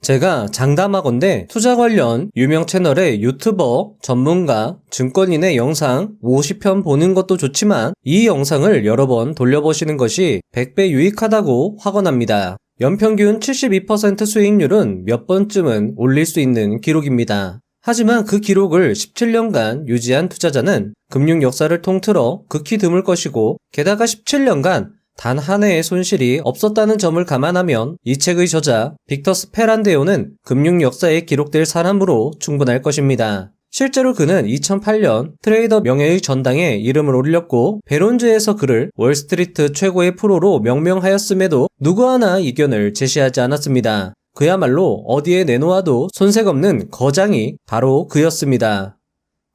제가 장담하건대 투자 관련 유명 채널의 유튜버, 전문가, 증권인의 영상 50편 보는 것도 좋지만 이 영상을 여러 번 돌려보시는 것이 100배 유익하다고 확언합니다. 연평균 72% 수익률은 몇 번쯤은 올릴 수 있는 기록입니다. 하지만 그 기록을 17년간 유지한 투자자는 금융 역사를 통틀어 극히 드물 것이고 게다가 17년간 단 한 해의 손실이 없었다는 점을 감안하면 이 책의 저자 빅터 스페란데오는 금융 역사에 기록될 사람으로 충분할 것입니다. 실제로 그는 2008년 트레이더 명예의 전당에 이름을 올렸고 배론즈에서 그를 월스트리트 최고의 프로로 명명하였음에도 누구 하나 이견을 제시하지 않았습니다. 그야말로 어디에 내놓아도 손색 없는 거장이 바로 그였습니다.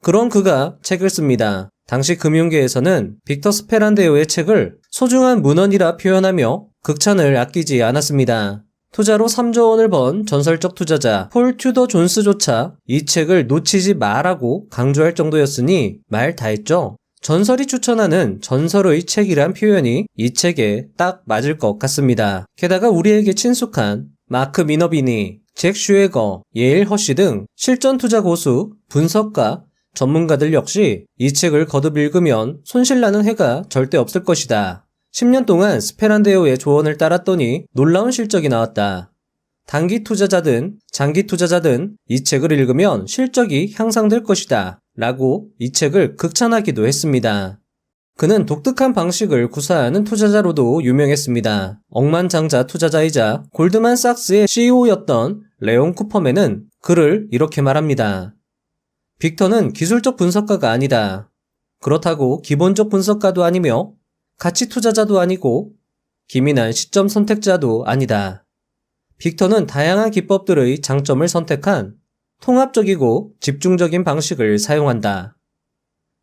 그런 그가 책을 씁니다. 당시 금융계에서는 빅터 스페란데오의 책을 소중한 문헌이라 표현하며 극찬을 아끼지 않았습니다. 투자로 3조 원을 번 전설적 투자자 폴 튜더 존스조차 이 책을 놓치지 마라고 강조할 정도였으니 말 다했죠. 전설이 추천하는 전설의 책이란 표현이 이 책에 딱 맞을 것 같습니다. 게다가 우리에게 친숙한 마크 미너비니, 잭 슈에거, 예일 허쉬 등 실전 투자 고수, 분석가, 전문가들 역시 이 책을 거듭 읽으면 손실나는 해가 절대 없을 것이다. 10년 동안 스페란데오의 조언을 따랐더니 놀라운 실적이 나왔다. 단기 투자자든 장기 투자자든 이 책을 읽으면 실적이 향상될 것이다. 라고 이 책을 극찬하기도 했습니다. 그는 독특한 방식을 구사하는 투자자로도 유명했습니다. 억만장자 투자자이자 골드만삭스의 CEO였던 레온 쿠퍼맨은 그를 이렇게 말합니다. 빅터는 기술적 분석가가 아니다. 그렇다고 기본적 분석가도 아니며 가치 투자자도 아니고 기민한 시점 선택자도 아니다. 빅터는 다양한 기법들의 장점을 선택한 통합적이고 집중적인 방식을 사용한다.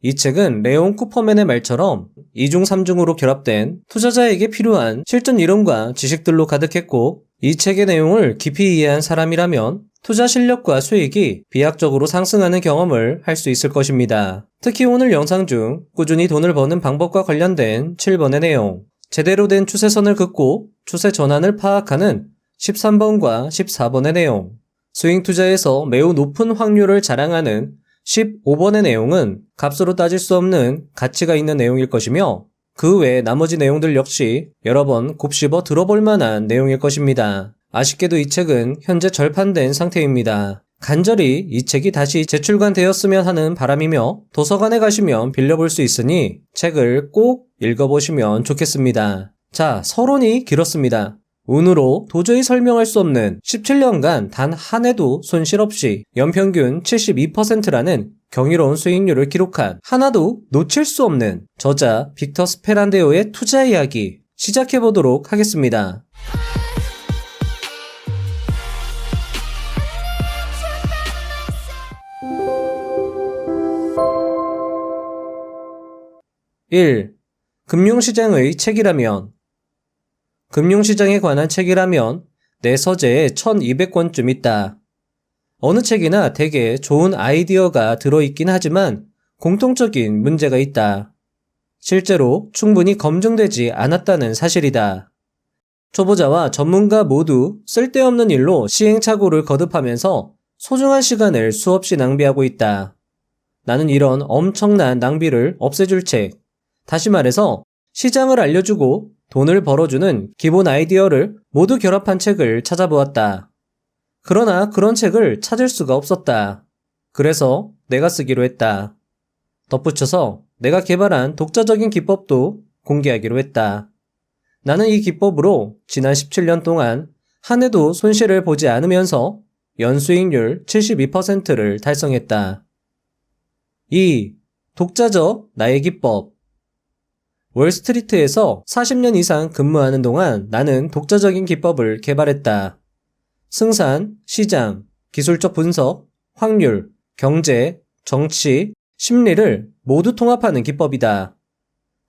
이 책은 레온 쿠퍼맨의 말처럼 2중 3중으로 결합된 투자자에게 필요한 실전 이론과 지식들로 가득했고 이 책의 내용을 깊이 이해한 사람이라면 투자 실력과 수익이 비약적으로 상승하는 경험을 할 수 있을 것입니다. 특히 오늘 영상 중 꾸준히 돈을 버는 방법과 관련된 7번의 내용, 제대로 된 추세선을 긋고 추세 전환을 파악하는 13번과 14번의 내용, 스윙 투자에서 매우 높은 확률을 자랑하는 15번의 내용은 값으로 따질 수 없는 가치가 있는 내용일 것이며 그 외 나머지 내용들 역시 여러 번 곱씹어 들어볼 만한 내용일 것입니다. 아쉽게도 이 책은 현재 절판된 상태입니다. 간절히 이 책이 다시 재출간되었으면 하는 바람이며 도서관에 가시면 빌려볼 수 있으니 책을 꼭 읽어보시면 좋겠습니다. 자, 서론이 길었습니다. 운으로 도저히 설명할 수 없는 17년간 단 한 해도 손실 없이 연평균 72%라는 경이로운 수익률을 기록한 하나도 놓칠 수 없는 저자 빅터 스페란데오의 투자 이야기 시작해보도록 하겠습니다. (1) 금융시장의 책이라면 금융시장에 관한 책이라면 내 서재에 1200권쯤 있다. 어느 책이나 대개 좋은 아이디어가 들어있긴 하지만 공통적인 문제가 있다. 실제로 충분히 검증되지 않았다는 사실이다. 초보자와 전문가 모두 쓸데없는 일로 시행착오를 거듭하면서 소중한 시간을 수없이 낭비하고 있다. 나는 이런 엄청난 낭비를 없애줄 책, 다시 말해서 시장을 알려주고 돈을 벌어주는 기본 아이디어를 모두 결합한 책을 찾아보았다. 그러나 그런 책을 찾을 수가 없었다. 그래서 내가 쓰기로 했다. 덧붙여서 내가 개발한 독자적인 기법도 공개하기로 했다. 나는 이 기법으로 지난 17년 동안 한 해도 손실을 보지 않으면서 연수익률 72%를 달성했다. 2. 독자적 나의 기법. 월스트리트에서 40년 이상 근무하는 동안 나는 독자적인 기법을 개발했다. 생산, 시장, 기술적 분석, 확률, 경제, 정치, 심리를 모두 통합하는 기법이다.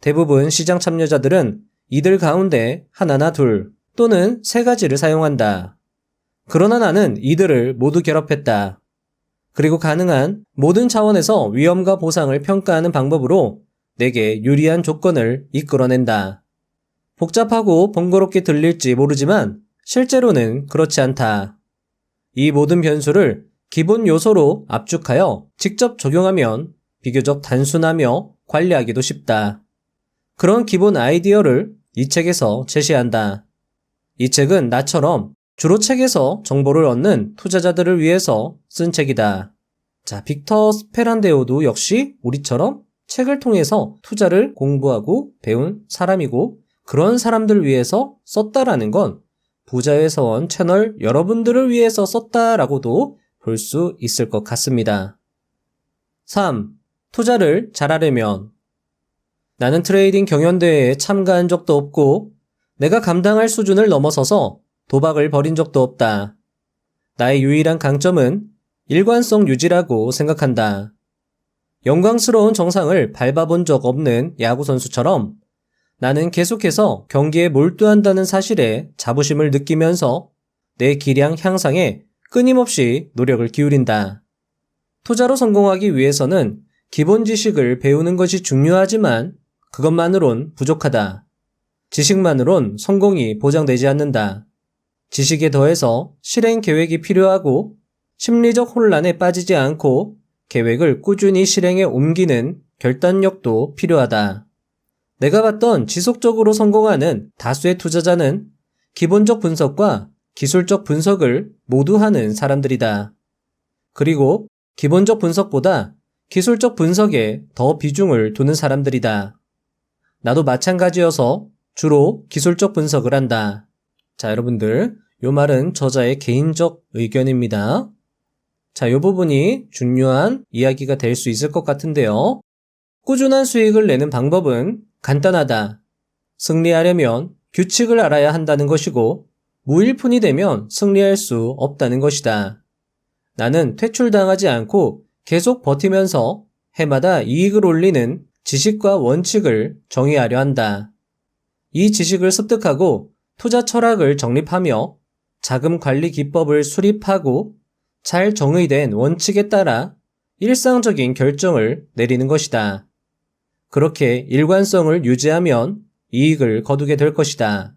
대부분 시장 참여자들은 이들 가운데 하나나 둘 또는 세 가지를 사용한다. 그러나 나는 이들을 모두 결합했다. 그리고 가능한 모든 차원에서 위험과 보상을 평가하는 방법으로 내게 유리한 조건을 이끌어낸다. 복잡하고 번거롭게 들릴지 모르지만 실제로는 그렇지 않다. 이 모든 변수를 기본 요소로 압축하여 직접 적용하면 비교적 단순하며 관리하기도 쉽다. 그런 기본 아이디어를 이 책에서 제시한다. 이 책은 나처럼 주로 책에서 정보를 얻는 투자자들을 위해서 쓴 책이다. 자, 빅터 스페란데오도 역시 우리처럼 책을 통해서 투자를 공부하고 배운 사람이고 그런 사람들 위해서 썼다라는 건 부자의 서원 채널 여러분들을 위해서 썼다라고도 볼 수 있을 것 같습니다. 3. 투자를 잘하려면 나는 트레이딩 경연대회에 참가한 적도 없고 내가 감당할 수준을 넘어서서 도박을 벌인 적도 없다. 나의 유일한 강점은 일관성 유지라고 생각한다. 영광스러운 정상을 밟아본 적 없는 야구선수처럼 나는 계속해서 경기에 몰두한다는 사실에 자부심을 느끼면서 내 기량 향상에 끊임없이 노력을 기울인다. 투자로 성공하기 위해서는 기본 지식을 배우는 것이 중요하지만 그것만으론 부족하다. 지식만으론 성공이 보장되지 않는다. 지식에 더해서 실행 계획이 필요하고 심리적 혼란에 빠지지 않고 계획을 꾸준히 실행에 옮기는 결단력도 필요하다. 내가 봤던 지속적으로 성공하는 다수의 투자자는 기본적 분석과 기술적 분석을 모두 하는 사람들이다. 그리고 기본적 분석보다 기술적 분석에 더 비중을 두는 사람들이다. 나도 마찬가지여서 주로 기술적 분석을 한다. 자, 여러분들, 요 말은 저자의 개인적 의견입니다. 자, 요 부분이 중요한 이야기가 될 수 있을 것 같은데요. 꾸준한 수익을 내는 방법은 간단하다. 승리하려면 규칙을 알아야 한다는 것이고 무일푼이 되면 승리할 수 없다는 것이다. 나는 퇴출당하지 않고 계속 버티면서 해마다 이익을 올리는 지식과 원칙을 정의하려 한다. 이 지식을 습득하고 투자 철학을 정립하며 자금 관리 기법을 수립하고 잘 정의된 원칙에 따라 일상적인 결정을 내리는 것이다. 그렇게 일관성을 유지하면 이익을 거두게 될 것이다.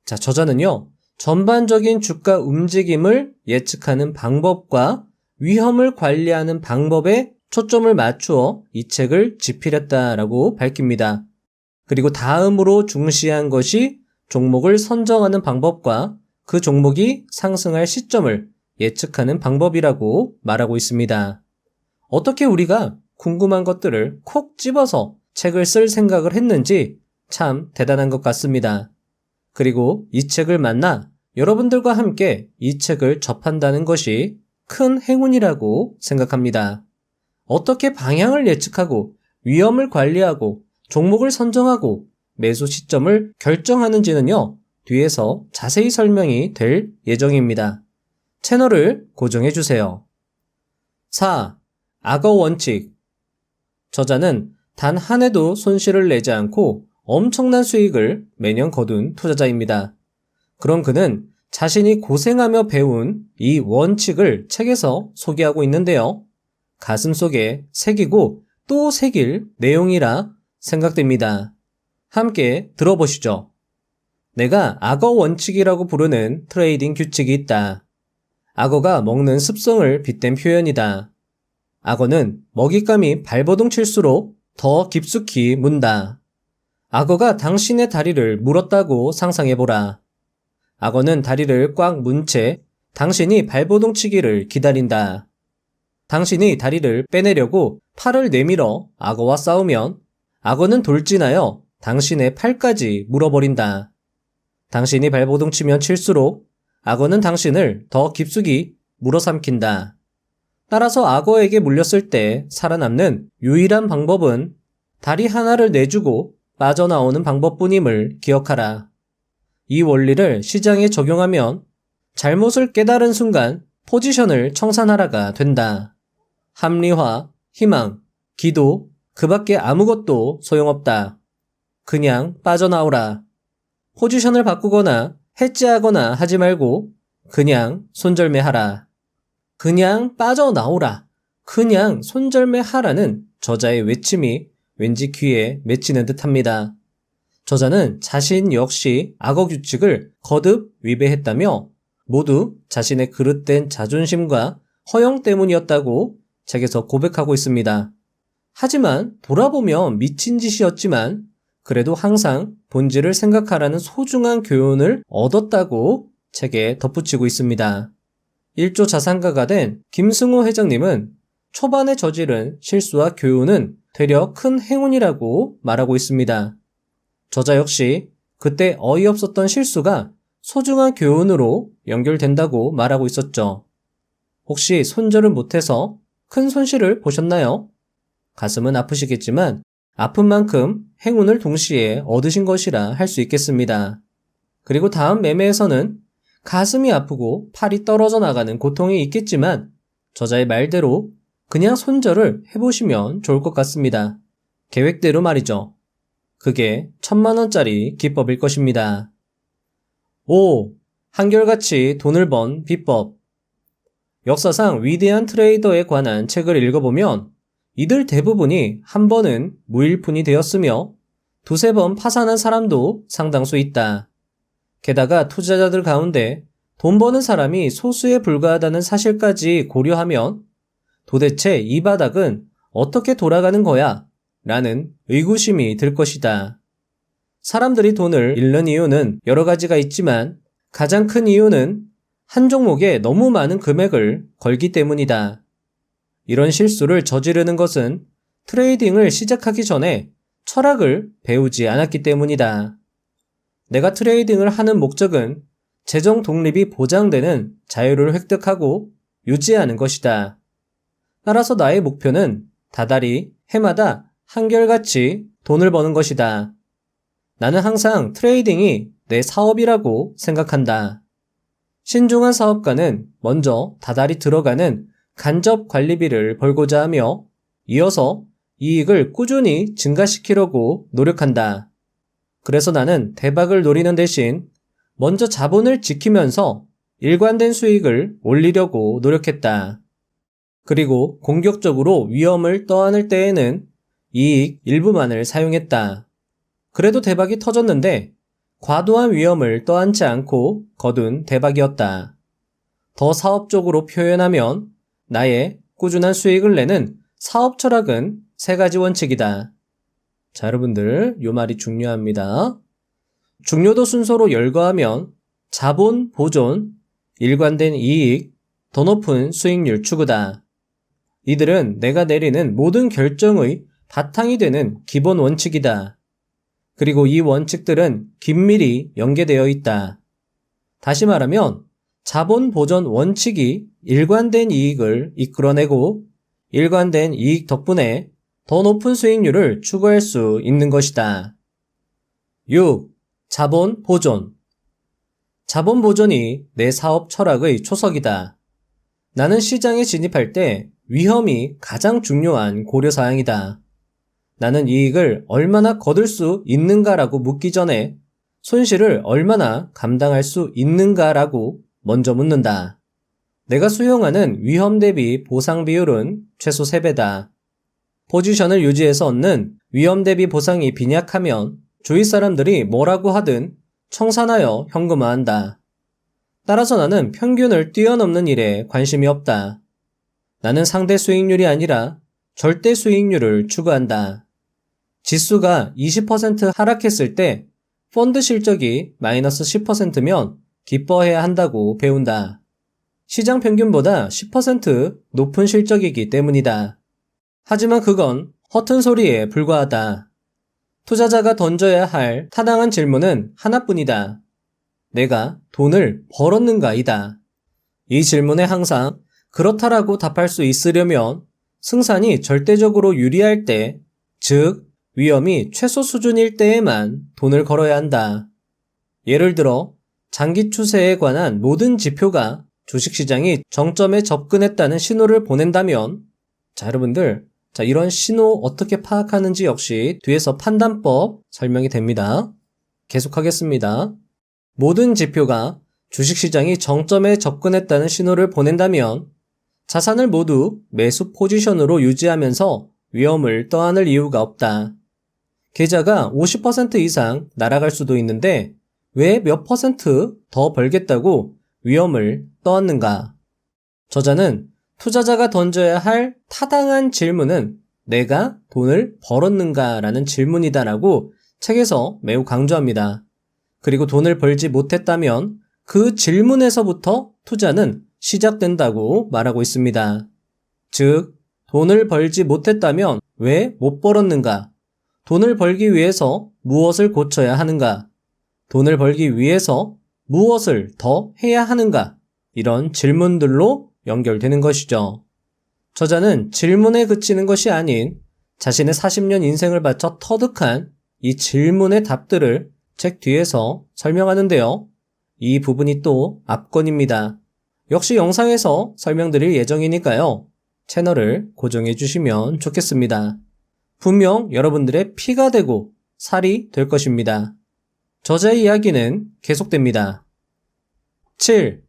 자, 저자는요, 전반적인 주가 움직임을 예측하는 방법과 위험을 관리하는 방법에 초점을 맞추어 이 책을 집필했다라고 밝힙니다. 그리고 다음으로 중시한 것이 종목을 선정하는 방법과 그 종목이 상승할 시점을 예측하는 방법이라고 말하고 있습니다. 어떻게 우리가 궁금한 것들을 콕 집어서 책을 쓸 생각을 했는지 참 대단한 것 같습니다. 그리고 이 책을 만나 여러분들과 함께 이 책을 접한다는 것이 큰 행운이라고 생각합니다. 어떻게 방향을 예측하고 위험을 관리하고 종목을 선정하고 매수 시점을 결정하는지는요, 뒤에서 자세히 설명이 될 예정입니다. 채널을 고정해주세요. 4. 악어 원칙. 저자는 단 한 해도 손실을 내지 않고 엄청난 수익을 매년 거둔 투자자입니다. 그런 그는 자신이 고생하며 배운 이 원칙을 책에서 소개하고 있는데요. 가슴속에 새기고 또 새길 내용이라 생각됩니다. 함께 들어보시죠. 내가 악어 원칙이라고 부르는 트레이딩 규칙이 있다. 악어가 먹는 습성을 빗댄 표현이다. 악어는 먹잇감이 발버둥 칠수록 더 깊숙이 문다. 악어가 당신의 다리를 물었다고 상상해보라. 악어는 다리를 꽉 문 채 당신이 발버둥 치기를 기다린다. 당신이 다리를 빼내려고 팔을 내밀어 악어와 싸우면 악어는 돌진하여 당신의 팔까지 물어버린다. 당신이 발버둥 치면 칠수록 악어는 당신을 더 깊숙이 물어삼킨다. 따라서 악어에게 물렸을 때 살아남는 유일한 방법은 다리 하나를 내주고 빠져나오는 방법뿐임을 기억하라. 이 원리를 시장에 적용하면 잘못을 깨달은 순간 포지션을 청산하라가 된다. 합리화, 희망, 기도, 그 밖에 아무것도 소용없다. 그냥 빠져나오라. 포지션을 바꾸거나 해지하거나 하지 말고 그냥 손절매하라. 그냥 빠져나오라. 그냥 손절매하라는 저자의 외침이 왠지 귀에 맺히는 듯합니다. 저자는 자신 역시 악어 규칙을 거듭 위배했다며 모두 자신의 그릇된 자존심과 허영 때문이었다고 책에서 고백하고 있습니다. 하지만 돌아보면 미친 짓이었지만 그래도 항상 본질을 생각하라는 소중한 교훈을 얻었다고 책에 덧붙이고 있습니다. 1조 자산가가 된 김승호 회장님은 초반에 저지른 실수와 교훈은 되려 큰 행운이라고 말하고 있습니다. 저자 역시 그때 어이없었던 실수가 소중한 교훈으로 연결된다고 말하고 있었죠. 혹시 손절을 못해서 큰 손실을 보셨나요? 가슴은 아프시겠지만 아픈 만큼 행운을 동시에 얻으신 것이라 할 수 있겠습니다. 그리고 다음 매매에서는 가슴이 아프고 팔이 떨어져 나가는 고통이 있겠지만 저자의 말대로 그냥 손절을 해보시면 좋을 것 같습니다. 계획대로 말이죠. 그게 1000만원짜리 기법일 것입니다. 5. 한결같이 돈을 번 비법. 역사상 위대한 트레이더에 관한 책을 읽어보면 이들 대부분이 한 번은 무일푼이 되었으며 두세 번 파산한 사람도 상당수 있다. 게다가 투자자들 가운데 돈 버는 사람이 소수에 불과하다는 사실까지 고려하면 도대체 이 바닥은 어떻게 돌아가는 거야? 라는 의구심이 들 것이다. 사람들이 돈을 잃는 이유는 여러 가지가 있지만 가장 큰 이유는 한 종목에 너무 많은 금액을 걸기 때문이다. 이런 실수를 저지르는 것은 트레이딩을 시작하기 전에 철학을 배우지 않았기 때문이다. 내가 트레이딩을 하는 목적은 재정 독립이 보장되는 자유를 획득하고 유지하는 것이다. 따라서 나의 목표는 다달이 해마다 한결같이 돈을 버는 것이다. 나는 항상 트레이딩이 내 사업이라고 생각한다. 신중한 사업가는 먼저 다달이 들어가는 간접 관리비를 벌고자 하며 이어서 이익을 꾸준히 증가시키려고 노력한다. 그래서 나는 대박을 노리는 대신 먼저 자본을 지키면서 일관된 수익을 올리려고 노력했다. 그리고 공격적으로 위험을 떠안을 때에는 이익 일부만을 사용했다. 그래도 대박이 터졌는데 과도한 위험을 떠안지 않고 거둔 대박이었다. 더 사업적으로 표현하면 나의 꾸준한 수익을 내는 사업 철학은 3가지 원칙이다. 자, 여러분들, 요 말이 중요합니다. 중요도 순서로 열거하면 자본 보존, 일관된 이익, 더 높은 수익률 추구다. 이들은 내가 내리는 모든 결정의 바탕이 되는 기본 원칙이다. 그리고 이 원칙들은 긴밀히 연계되어 있다. 다시 말하면 자본 보존 원칙이 일관된 이익을 이끌어내고 일관된 이익 덕분에 더 높은 수익률을 추구할 수 있는 것이다. 6. 자본 보존. 자본 보존이 내 사업 철학의 초석이다. 나는 시장에 진입할 때 위험이 가장 중요한 고려사항이다. 나는 이익을 얼마나 거둘 수 있는가라고 묻기 전에 손실을 얼마나 감당할 수 있는가라고 먼저 묻는다. 내가 수용하는 위험 대비 보상 비율은 최소 3배다. 포지션을 유지해서 얻는 위험 대비 보상이 빈약하면 주위 사람들이 뭐라고 하든 청산하여 현금화한다. 따라서 나는 평균을 뛰어넘는 일에 관심이 없다. 나는 상대 수익률이 아니라 절대 수익률을 추구한다. 지수가 20% 하락했을 때 펀드 실적이 마이너스 10%면 기뻐해야 한다고 배운다. 시장 평균보다 10% 높은 실적이기 때문이다. 하지만 그건 허튼 소리에 불과하다. 투자자가 던져야 할 타당한 질문은 하나뿐이다. 내가 돈을 벌었는가이다. 이 질문에 항상 그렇다라고 답할 수 있으려면 승산이 절대적으로 유리할 때, 즉 위험이 최소 수준일 때에만 돈을 걸어야 한다. 예를 들어 장기 추세에 관한 모든 지표가 주식시장이 정점에 접근했다는 신호를 보낸다면, 자, 여러분들, 이런 신호 어떻게 파악하는지 역시 뒤에서 판단법 설명이 됩니다. 계속하겠습니다. 모든 지표가 주식시장이 정점에 접근했다는 신호를 보낸다면 자산을 모두 매수 포지션으로 유지하면서 위험을 떠안을 이유가 없다. 계좌가 50% 이상 날아갈 수도 있는데 왜 몇 퍼센트 더 벌겠다고 위험을 떠안는가? 저자는 투자자가 던져야 할 타당한 질문은 내가 돈을 벌었는가 라는 질문이다라고 책에서 매우 강조합니다. 그리고 돈을 벌지 못했다면 그 질문에서부터 투자는 시작된다고 말하고 있습니다. 즉, 돈을 벌지 못했다면 왜 못 벌었는가? 돈을 벌기 위해서 무엇을 고쳐야 하는가? 돈을 벌기 위해서 무엇을 더 해야 하는가? 이런 질문들로 연결되는 것이죠. 저자는 질문에 그치는 것이 아닌 자신의 40년 인생을 바쳐 터득한 이 질문의 답들을 책 뒤에서 설명하는데요. 이 부분이 또 압권입니다. 역시 영상에서 설명드릴 예정이니까요. 채널을 고정해 주시면 좋겠습니다. 분명 여러분들의 피가 되고 살이 될 것입니다. 저자의 이야기는 계속됩니다. 7.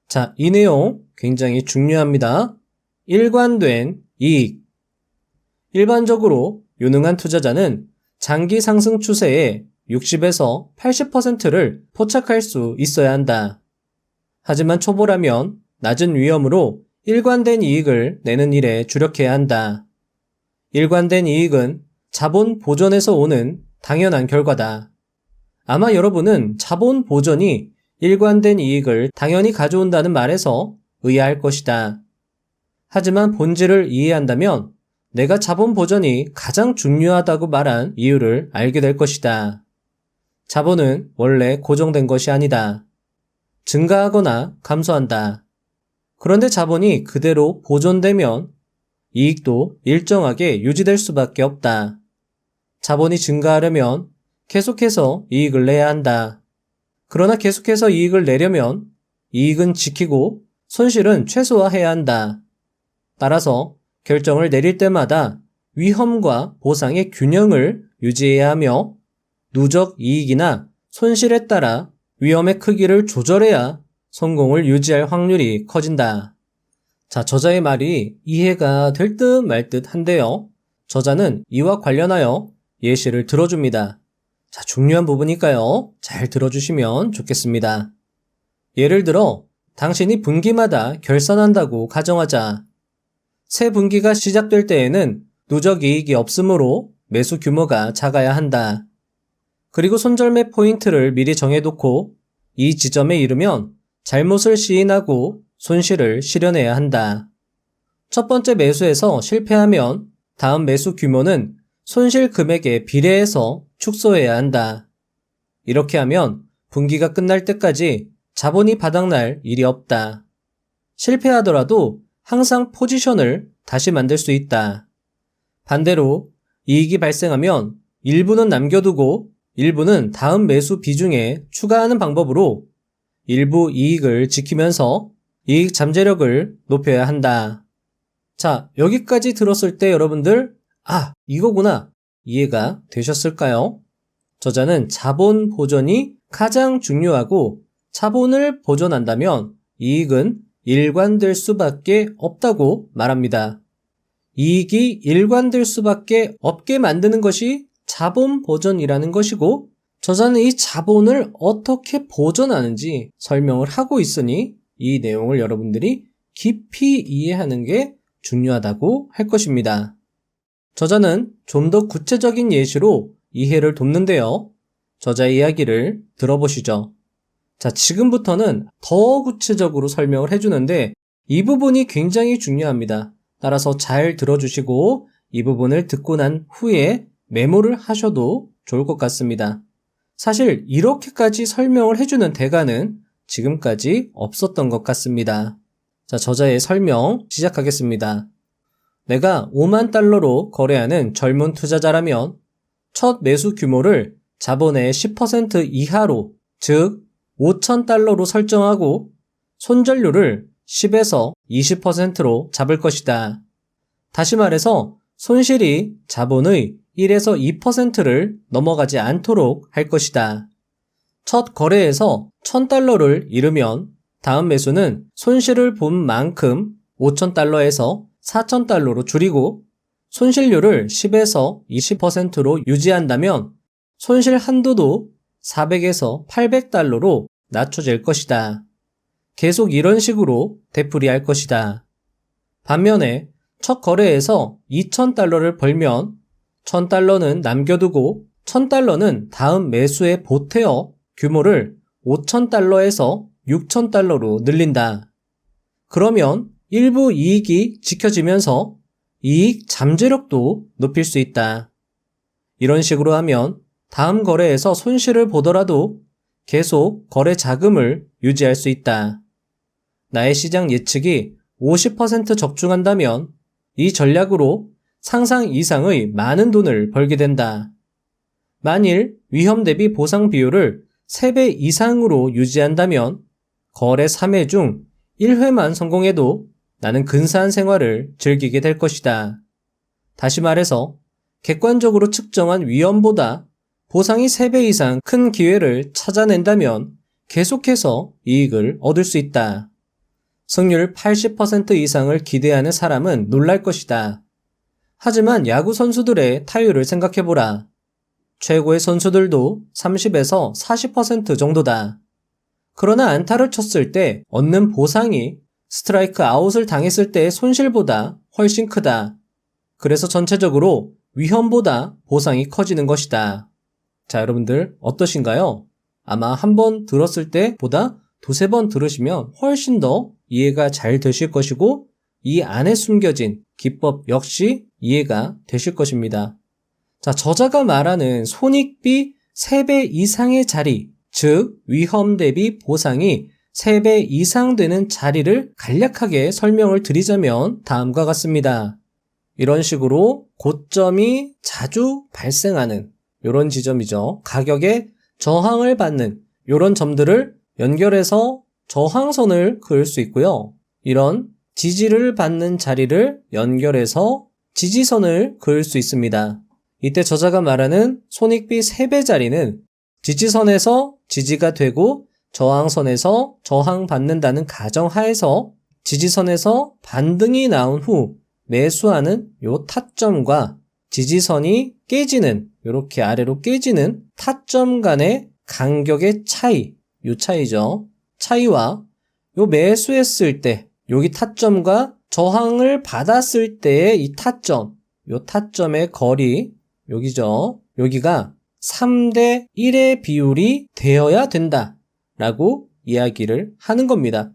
자, 이 내용 굉장히 중요합니다. 일관된 이익. 일반적으로 유능한 투자자는 장기 상승 추세에 60에서 80%를 포착할 수 있어야 한다. 하지만 초보라면 낮은 위험으로 일관된 이익을 내는 일에 주력해야 한다. 일관된 이익은 자본 보존에서 오는 당연한 결과다. 아마 여러분은 자본 보존이 일관된 이익을 당연히 가져온다는 말에서 의아할 것이다. 하지만 본질을 이해한다면 내가 자본 보존이 가장 중요하다고 말한 이유를 알게 될 것이다. 자본은 원래 고정된 것이 아니다. 증가하거나 감소한다. 그런데 자본이 그대로 보존되면 이익도 일정하게 유지될 수밖에 없다. 자본이 증가하려면 계속해서 이익을 내야 한다. 그러나 계속해서 이익을 내려면 이익은 지키고 손실은 최소화해야 한다. 따라서 결정을 내릴 때마다 위험과 보상의 균형을 유지해야 하며 누적 이익이나 손실에 따라 위험의 크기를 조절해야 성공을 유지할 확률이 커진다. 자, 저자의 말이 이해가 될 듯 말 듯 한데요. 저자는 이와 관련하여 예시를 들어줍니다. 자, 중요한 부분이니까요. 잘 들어주시면 좋겠습니다. 예를 들어 당신이 분기마다 결산한다고 가정하자. 새 분기가 시작될 때에는 누적 이익이 없으므로 매수 규모가 작아야 한다. 그리고 손절매 포인트를 미리 정해놓고 이 지점에 이르면 잘못을 시인하고 손실을 실현해야 한다. 첫 번째 매수에서 실패하면 다음 매수 규모는 손실 금액에 비례해서 축소해야 한다. 이렇게 하면 분기가 끝날 때까지 자본이 바닥날 일이 없다. 실패하더라도 항상 포지션을 다시 만들 수 있다. 반대로 이익이 발생하면 일부는 남겨두고 일부는 다음 매수 비중에 추가하는 방법으로 일부 이익을 지키면서 이익 잠재력을 높여야 한다. 자, 여기까지 들었을 때 여러분들, 이거구나 이해가 되셨을까요? 저자는 자본 보존이 가장 중요하고 자본을 보존한다면 이익은 일관될 수밖에 없다고 말합니다. 이익이 일관될 수밖에 없게 만드는 것이 자본 보존이라는 것이고 저자는 이 자본을 어떻게 보존하는지 설명을 하고 있으니 이 내용을 여러분들이 깊이 이해하는 게 중요하다고 할 것입니다. 저자는 좀 더 구체적인 예시로 이해를 돕는데요. 저자의 이야기를 들어보시죠. 자, 지금부터는 더 구체적으로 설명을 해주는데 이 부분이 굉장히 중요합니다. 따라서 잘 들어주시고 이 부분을 듣고 난 후에 메모를 하셔도 좋을 것 같습니다. 사실 이렇게까지 설명을 해주는 대가는 지금까지 없었던 것 같습니다. 자, 저자의 설명 시작하겠습니다. 내가 5만 달러로 거래하는 젊은 투자자라면 첫 매수 규모를 자본의 10% 이하로, 즉 5,000달러로 설정하고 손절료를 10에서 20%로 잡을 것이다. 다시 말해서 손실이 자본의 1에서 2%를 넘어가지 않도록 할 것이다. 첫 거래에서 1,000달러를 잃으면 다음 매수는 손실을 본 만큼 5,000달러에서 4,000달러로 줄이고 손실료를 10에서 20%로 유지한다면 손실 한도도 400에서 800달러로 낮춰질 것이다. 계속 이런 식으로 되풀이할 것이다. 반면에 첫 거래에서 2,000달러를 벌면 1,000달러는 남겨두고 1,000달러는 다음 매수에 보태어 규모를 5,000달러에서 6,000달러로 늘린다. 그러면 일부 이익이 지켜지면서 이익 잠재력도 높일 수 있다. 이런 식으로 하면 다음 거래에서 손실을 보더라도 계속 거래 자금을 유지할 수 있다. 나의 시장 예측이 50% 적중한다면 이 전략으로 상상 이상의 많은 돈을 벌게 된다. 만일 위험 대비 보상 비율을 3배 이상으로 유지한다면 거래 3회 중 1회만 성공해도 나는 근사한 생활을 즐기게 될 것이다. 다시 말해서 객관적으로 측정한 위험보다 보상이 3배 이상 큰 기회를 찾아낸다면 계속해서 이익을 얻을 수 있다. 승률 80% 이상을 기대하는 사람은 놀랄 것이다. 하지만 야구 선수들의 타율을 생각해보라. 최고의 선수들도 30에서 40% 정도다. 그러나 안타를 쳤을 때 얻는 보상이 스트라이크 아웃을 당했을 때의 손실보다 훨씬 크다. 그래서 전체적으로 위험보다 보상이 커지는 것이다. 자, 여러분들 어떠신가요? 아마 한 번 들었을 때보다 두세 번 들으시면 훨씬 더 이해가 잘 되실 것이고 이 안에 숨겨진 기법 역시 이해가 되실 것입니다. 자, 저자가 말하는 손익비 3배 이상의 자리, 즉 위험 대비 보상이 3배 이상 되는 자리를 간략하게 설명을 드리자면 다음과 같습니다. 이런 식으로 고점이 자주 발생하는 이런 지점이죠. 가격에 저항을 받는 이런 점들을 연결해서 저항선을 그을 수 있고요. 이런 지지를 받는 자리를 연결해서 지지선을 그을 수 있습니다. 이때 저자가 말하는 손익비 3배 자리는 지지선에서 지지가 되고 저항선에서 저항받는다는 가정하에서 지지선에서 반등이 나온 후 매수하는 요 타점과 지지선이 깨지는 이렇게 아래로 깨지는 타점 간의 간격의 차이, 요 차이죠. 차이와 요 매수했을 때 여기 타점과 저항을 받았을 때의 이 타점, 요 타점의 거리 여기죠. 여기가 3대 1의 비율이 되어야 된다 라고 이야기를 하는 겁니다.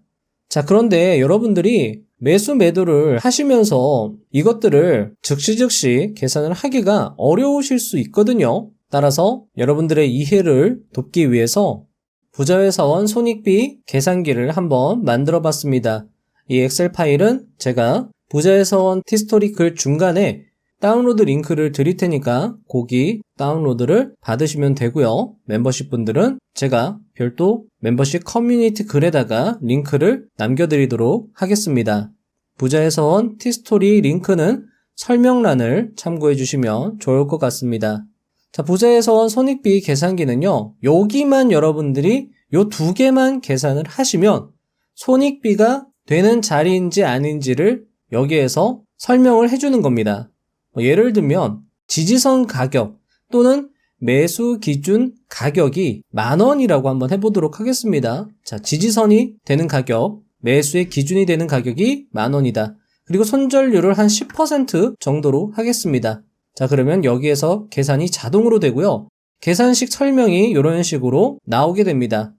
자, 그런데 여러분들이 매수 매도를 하시면서 이것들을 즉시 계산을 하기가 어려우실 수 있거든요. 따라서 여러분들의 이해를 돕기 위해서 부자회사원 손익비 계산기를 한번 만들어 봤습니다. 이 엑셀 파일은 제가 부자회사원 티스토리 글 중간에 다운로드 링크를 드릴 테니까 거기 다운로드를 받으시면 되고요. 멤버십 분들은 제가 별도 멤버십 커뮤니티 글에다가 링크를 남겨드리도록 하겠습니다. 부자회사원 티스토리 링크는 설명란을 참고해 주시면 좋을 것 같습니다. 자, 부자회사원 손익비 계산기는요. 여기만 여러분들이 요 2개만 계산을 하시면 손익비가 되는 자리인지 아닌지를 여기에서 설명을 해주는 겁니다. 예를 들면 지지선 가격 또는 매수 기준 가격이 10,000원이라고 한번 해보도록 하겠습니다. 자, 지지선이 되는 가격, 매수의 기준이 되는 가격이 10,000원이다. 그리고 손절률을 한 10% 정도로 하겠습니다. 자, 그러면 여기에서 계산이 자동으로 되고요. 계산식 설명이 이런 식으로 나오게 됩니다.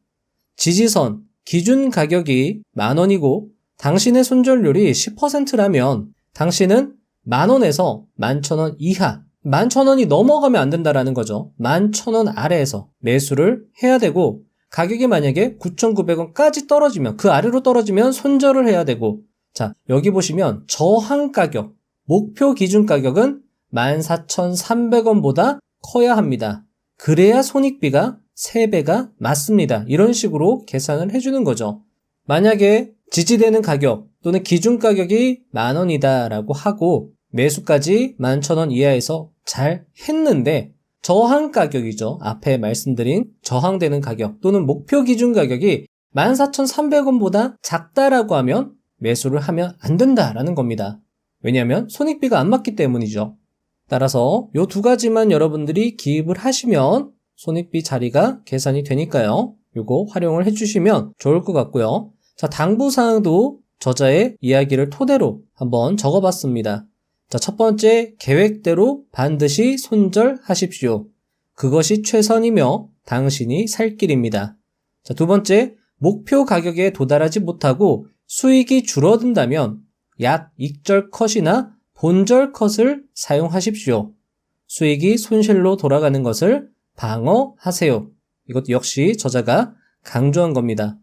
지지선, 기준 가격이 10,000원이고 당신의 손절률이 10%라면 당신은 10,000원에서 11,000원 이하, 11,000원이 넘어가면 안 된다라는 거죠. 11,000원 아래에서 매수를 해야 되고 가격이 만약에 9,900원까지 떨어지면 그 아래로 떨어지면 손절을 해야 되고 자, 여기 보시면 저항 가격, 목표 기준 가격은 14,300원보다 커야 합니다. 그래야 손익비가 3배가 맞습니다. 이런 식으로 계산을 해주는 거죠. 만약에 지지되는 가격 또는 기준 가격이 10,000원이다 라고 하고 매수까지 11,000원 이하에서 잘 했는데 저항 가격이죠. 앞에 말씀드린 저항되는 가격 또는 목표 기준 가격이 14,300원보다 작다라고 하면 매수를 하면 안 된다라는 겁니다. 왜냐하면 손익비가 안 맞기 때문이죠. 따라서 이 2가지만 여러분들이 기입을 하시면 손익비 자리가 계산이 되니까요. 이거 활용을 해주시면 좋을 것 같고요. 자, 당부사항도 저자의 이야기를 토대로 한번 적어봤습니다. 자, 첫 번째, 계획대로 반드시 손절하십시오. 그것이 최선이며 당신이 살 길입니다. 자, 두 번째, 목표 가격에 도달하지 못하고 수익이 줄어든다면 약 익절 컷이나 본절 컷을 사용하십시오. 수익이 손실로 돌아가는 것을 방어하세요. 이것도 역시 저자가 강조한 겁니다.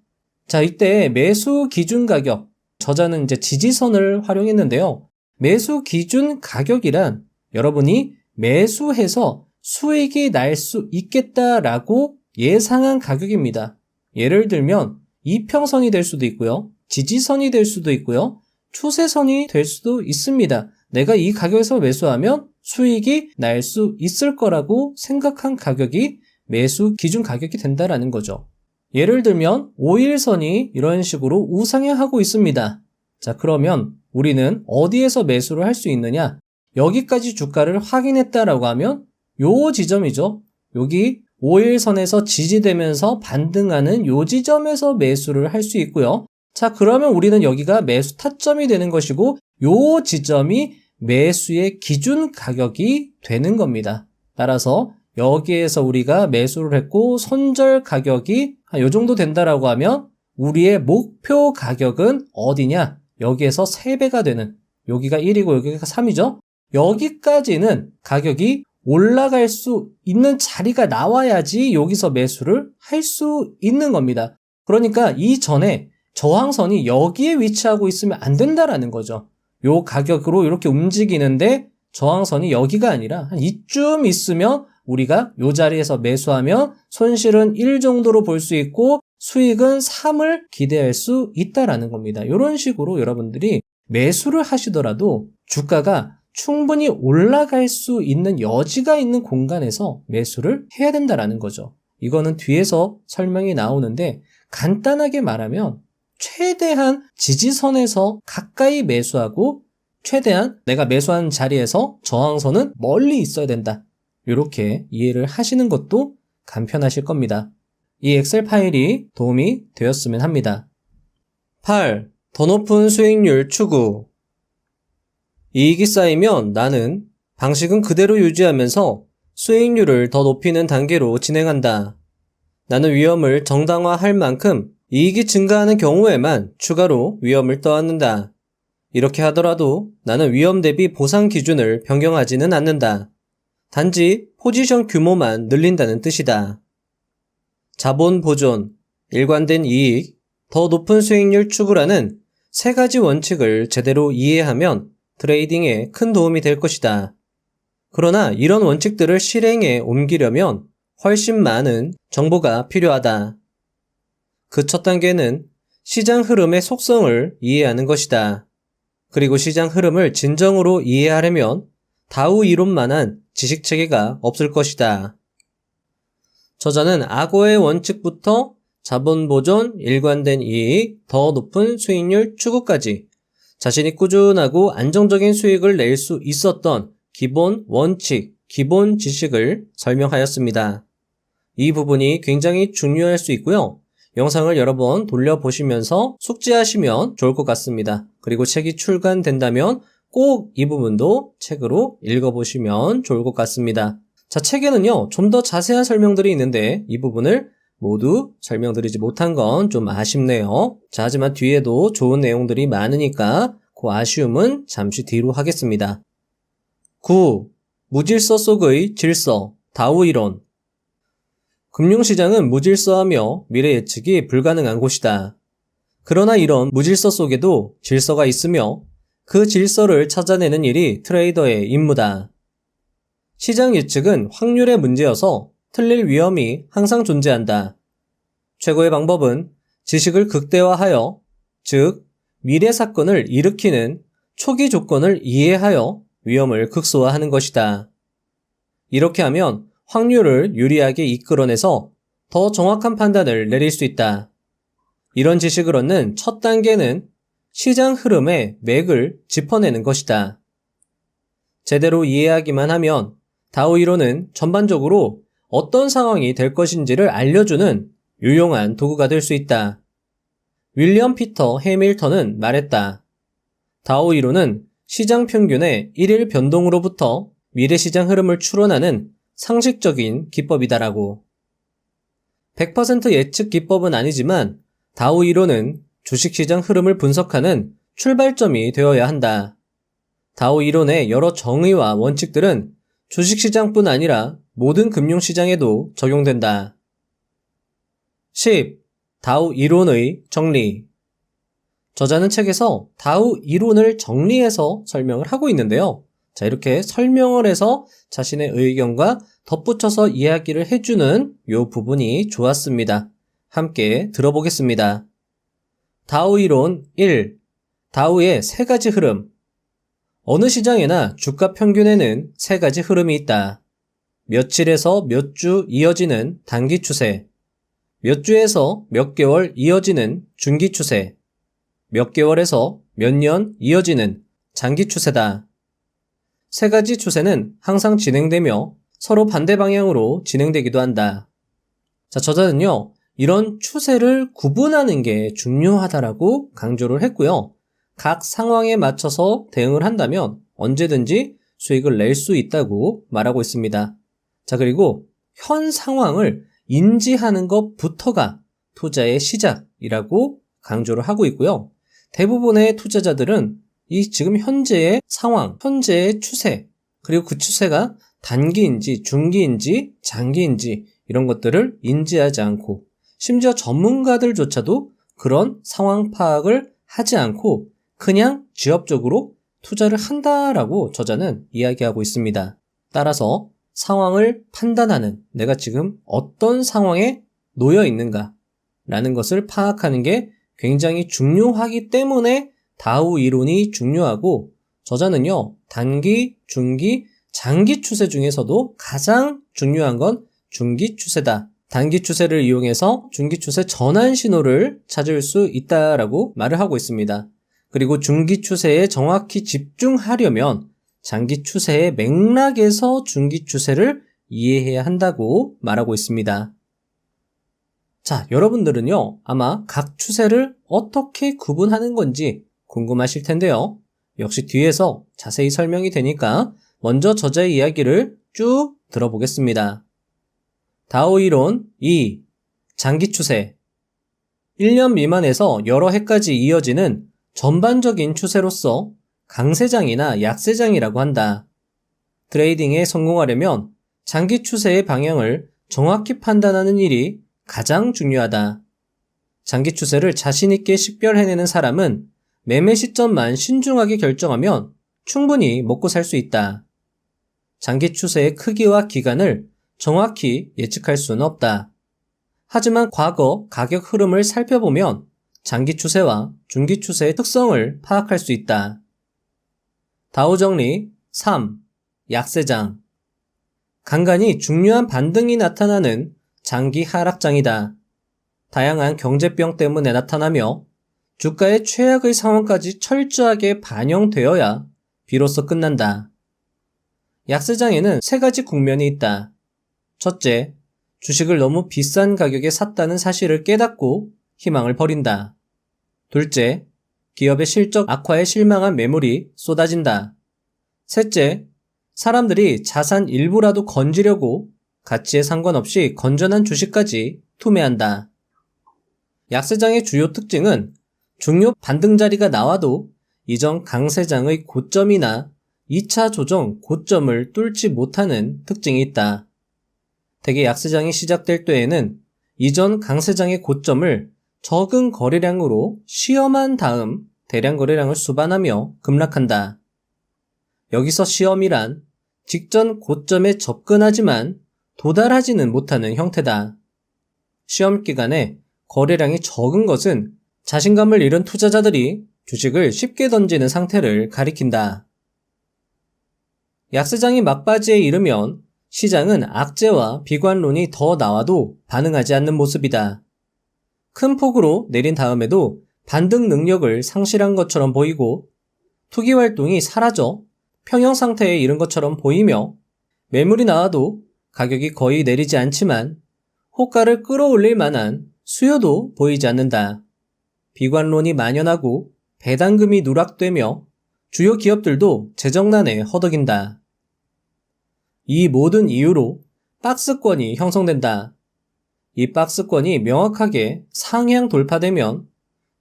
자, 이때 매수 기준 가격, 저자는 이제 지지선을 활용했는데요. 매수 기준 가격이란 여러분이 매수해서 수익이 날 수 있겠다라고 예상한 가격입니다. 예를 들면 이평선이 될 수도 있고요. 지지선이 될 수도 있고요. 추세선이 될 수도 있습니다. 내가 이 가격에서 매수하면 수익이 날 수 있을 거라고 생각한 가격이 매수 기준 가격이 된다라는 거죠. 예를 들면 5일선이 이런 식으로 우상향하고 있습니다. 자, 그러면 우리는 어디에서 매수를 할 수 있느냐? 여기까지 주가를 확인했다라고 하면 요 지점이죠. 여기 5일선에서 지지되면서 반등하는 요 지점에서 매수를 할 수 있고요. 자, 그러면 우리는 여기가 매수 타점이 되는 것이고 요 지점이 매수의 기준 가격이 되는 겁니다. 따라서 여기에서 우리가 매수를 했고 손절 가격이 한 요 정도 된다라고 하면 우리의 목표 가격은 어디냐? 여기에서 3배가 되는, 여기가 1이고 여기가 3이죠? 여기까지는 가격이 올라갈 수 있는 자리가 나와야지 여기서 매수를 할 수 있는 겁니다. 그러니까 이전에 저항선이 여기에 위치하고 있으면 안 된다라는 거죠. 요 가격으로 이렇게 움직이는데 저항선이 여기가 아니라 한 이쯤 있으면 우리가 요 자리에서 매수하면 손실은 1 정도로 볼 수 있고 수익은 3을 기대할 수 있다라는 겁니다. 이런 식으로 여러분들이 매수를 하시더라도 주가가 충분히 올라갈 수 있는 여지가 있는 공간에서 매수를 해야 된다라는 거죠. 이거는 뒤에서 설명이 나오는데 간단하게 말하면 최대한 지지선에서 가까이 매수하고 최대한 내가 매수한 자리에서 저항선은 멀리 있어야 된다. 이렇게 이해를 하시는 것도 간편하실 겁니다. 이 엑셀 파일이 도움이 되었으면 합니다. 8. 더 높은 수익률 추구. 이익이 쌓이면 나는 방식은 그대로 유지하면서 수익률을 더 높이는 단계로 진행한다. 나는 위험을 정당화할 만큼 이익이 증가하는 경우에만 추가로 위험을 떠안는다. 이렇게 하더라도 나는 위험 대비 보상 기준을 변경하지는 않는다. 단지 포지션 규모만 늘린다는 뜻이다. 자본 보존, 일관된 이익, 더 높은 수익률 추구라는 3가지 원칙을 제대로 이해하면 트레이딩에 큰 도움이 될 것이다. 그러나 이런 원칙들을 실행에 옮기려면 훨씬 많은 정보가 필요하다. 그 첫 단계는 시장 흐름의 속성을 이해하는 것이다. 그리고 시장 흐름을 진정으로 이해하려면 다우 이론만한 지식 체계가 없을 것이다. 저자는 악어의 원칙부터 자본 보존, 일관된 이익, 더 높은 수익률 추구까지 자신이 꾸준하고 안정적인 수익을 낼 수 있었던 기본 원칙, 기본 지식을 설명하였습니다. 이 부분이 굉장히 중요할 수 있고요. 영상을 여러 번 돌려보시면서 숙지하시면 좋을 것 같습니다. 그리고 책이 출간된다면 꼭 이 부분도 책으로 읽어보시면 좋을 것 같습니다. 자, 책에는요, 좀 더 자세한 설명들이 있는데 이 부분을 모두 설명드리지 못한 건 좀 아쉽네요. 자, 하지만 뒤에도 좋은 내용들이 많으니까 그 아쉬움은 잠시 뒤로 하겠습니다. 9. 무질서 속의 질서, 다우 이론. 금융시장은 무질서하며 미래 예측이 불가능한 곳이다. 그러나 이런 무질서 속에도 질서가 있으며 그 질서를 찾아내는 일이 트레이더의 임무다. 시장 예측은 확률의 문제여서 틀릴 위험이 항상 존재한다. 최고의 방법은 지식을 극대화하여, 즉 미래 사건을 일으키는 초기 조건을 이해하여 위험을 극소화하는 것이다. 이렇게 하면 확률을 유리하게 이끌어내서 더 정확한 판단을 내릴 수 있다. 이런 지식을 얻는 첫 단계는 시장 흐름의 맥을 짚어내는 것이다. 제대로 이해하기만 하면 다우 이론은 전반적으로 어떤 상황이 될 것인지를 알려주는 유용한 도구가 될 수 있다. 윌리엄 피터 해밀턴은 말했다. 다오 이론은 시장 평균의 1일 변동으로부터 미래시장 흐름을 추론하는 상식적인 기법이다라고. 100% 예측 기법은 아니지만 다오 이론은 주식시장 흐름을 분석하는 출발점이 되어야 한다. 다오 이론의 여러 정의와 원칙들은 주식시장뿐 아니라 모든 금융시장에도 적용된다. 10. 다오 이론의 정리. 저자는 책에서 다오 이론을 정리해서 설명을 하고 있는데요. 자, 이렇게 설명을 해서 자신의 의견과 덧붙여서 이야기를 해주는 이 부분이 좋았습니다. 함께 들어보겠습니다. 다오 이론 1. 다오의 세 가지 흐름. 어느 시장에나 주가 평균에는 세 가지 흐름이 있다. 며칠에서 몇 주 이어지는 단기 추세, 몇 주에서 몇 개월 이어지는 중기 추세, 몇 개월에서 몇 년 이어지는 장기 추세다. 세 가지 추세는 항상 진행되며 서로 반대 방향으로 진행되기도 한다. 자, 저자는요, 이런 추세를 구분하는 게 중요하다라고 강조를 했고요. 각 상황에 맞춰서 대응을 한다면 언제든지 수익을 낼 수 있다고 말하고 있습니다. 자, 그리고 현 상황을 인지하는 것부터가 투자의 시작이라고 강조를 하고 있고요. 대부분의 투자자들은 이 지금 현재의 상황, 현재의 추세, 그리고 그 추세가 단기인지 중기인지 장기인지 이런 것들을 인지하지 않고 심지어 전문가들조차도 그런 상황 파악을 하지 않고 그냥 지엽적으로 투자를 한다라고 저자는 이야기하고 있습니다. 따라서 상황을 판단하는 내가 지금 어떤 상황에 놓여 있는가 라는 것을 파악하는 게 굉장히 중요하기 때문에 다오 이론이 중요하고 저자는요, 단기, 중기, 장기 추세 중에서도 가장 중요한 건 중기 추세다. 단기 추세를 이용해서 중기 추세 전환 신호를 찾을 수 있다라고 말을 하고 있습니다. 그리고 중기 추세에 정확히 집중하려면 장기 추세의 맥락에서 중기 추세를 이해해야 한다고 말하고 있습니다. 자, 여러분들은요, 아마 각 추세를 어떻게 구분하는 건지 궁금하실 텐데요. 역시 뒤에서 자세히 설명이 되니까 먼저 저자의 이야기를 쭉 들어보겠습니다. 다오 이론 2. 장기 추세. 1년 미만에서 여러 해까지 이어지는 전반적인 추세로서 강세장이나 약세장이라고 한다. 트레이딩에 성공하려면 장기 추세의 방향을 정확히 판단하는 일이 가장 중요하다. 장기 추세를 자신 있게 식별해내는 사람은 매매 시점만 신중하게 결정하면 충분히 먹고 살 수 있다. 장기 추세의 크기와 기간을 정확히 예측할 수는 없다. 하지만 과거 가격 흐름을 살펴보면 장기 추세와 중기 추세의 특성을 파악할 수 있다. 다오 정리 3. 약세장. 간간히 중요한 반등이 나타나는 장기 하락장이다. 다양한 경제병 때문에 나타나며 주가의 최악의 상황까지 철저하게 반영되어야 비로소 끝난다. 약세장에는 세 가지 국면이 있다. 첫째, 주식을 너무 비싼 가격에 샀다는 사실을 깨닫고 희망을 버린다. 둘째, 기업의 실적 악화에 실망한 매물이 쏟아진다. 셋째, 사람들이 자산 일부라도 건지려고 가치에 상관없이 건전한 주식까지 투매한다. 약세장의 주요 특징은 중요 반등 자리가 나와도 이전 강세장의 고점이나 2차 조정 고점을 뚫지 못하는 특징이 있다. 대개 약세장이 시작될 때에는 이전 강세장의 고점을 적은 거래량으로 시험한 다음 대량 거래량을 수반하며 급락한다. 여기서 시험이란 직전 고점에 접근하지만 도달하지는 못하는 형태다. 시험 기간에 거래량이 적은 것은 자신감을 잃은 투자자들이 주식을 쉽게 던지는 상태를 가리킨다. 약세장이 막바지에 이르면 시장은 악재와 비관론이 더 나와도 반응하지 않는 모습이다. 큰 폭으로 내린 다음에도 반등 능력을 상실한 것처럼 보이고 투기 활동이 사라져 평형 상태에 이른 것처럼 보이며 매물이 나와도 가격이 거의 내리지 않지만 호가를 끌어올릴 만한 수요도 보이지 않는다. 비관론이 만연하고 배당금이 누락되며 주요 기업들도 재정난에 허덕인다. 이 모든 이유로 박스권이 형성된다. 이 박스권이 명확하게 상향 돌파되면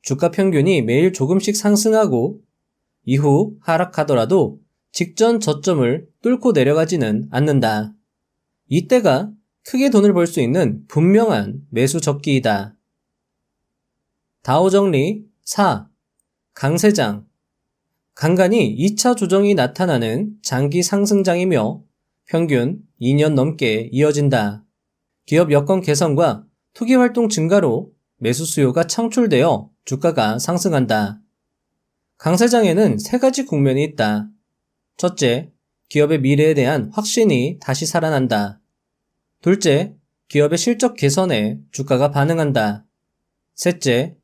주가 평균이 매일 조금씩 상승하고 이후 하락하더라도 직전 저점을 뚫고 내려가지는 않는다. 이때가 크게 돈을 벌 수 있는 분명한 매수 적기이다. 다우 정리 4. 강세장. 간간히 2차 조정이 나타나는 장기 상승장이며 평균 2년 넘게 이어진다. 기업 여건 개선과 투기 활동 증가로 매수 수요가 창출되어 주가가 상승한다. 강세장에는 3가지 국면이 있다. 첫째, 기업의 미래에 대한 확신이 다시 살아난다. 둘째, 기업의 실적 개선에 주가가 반응한다. 셋째,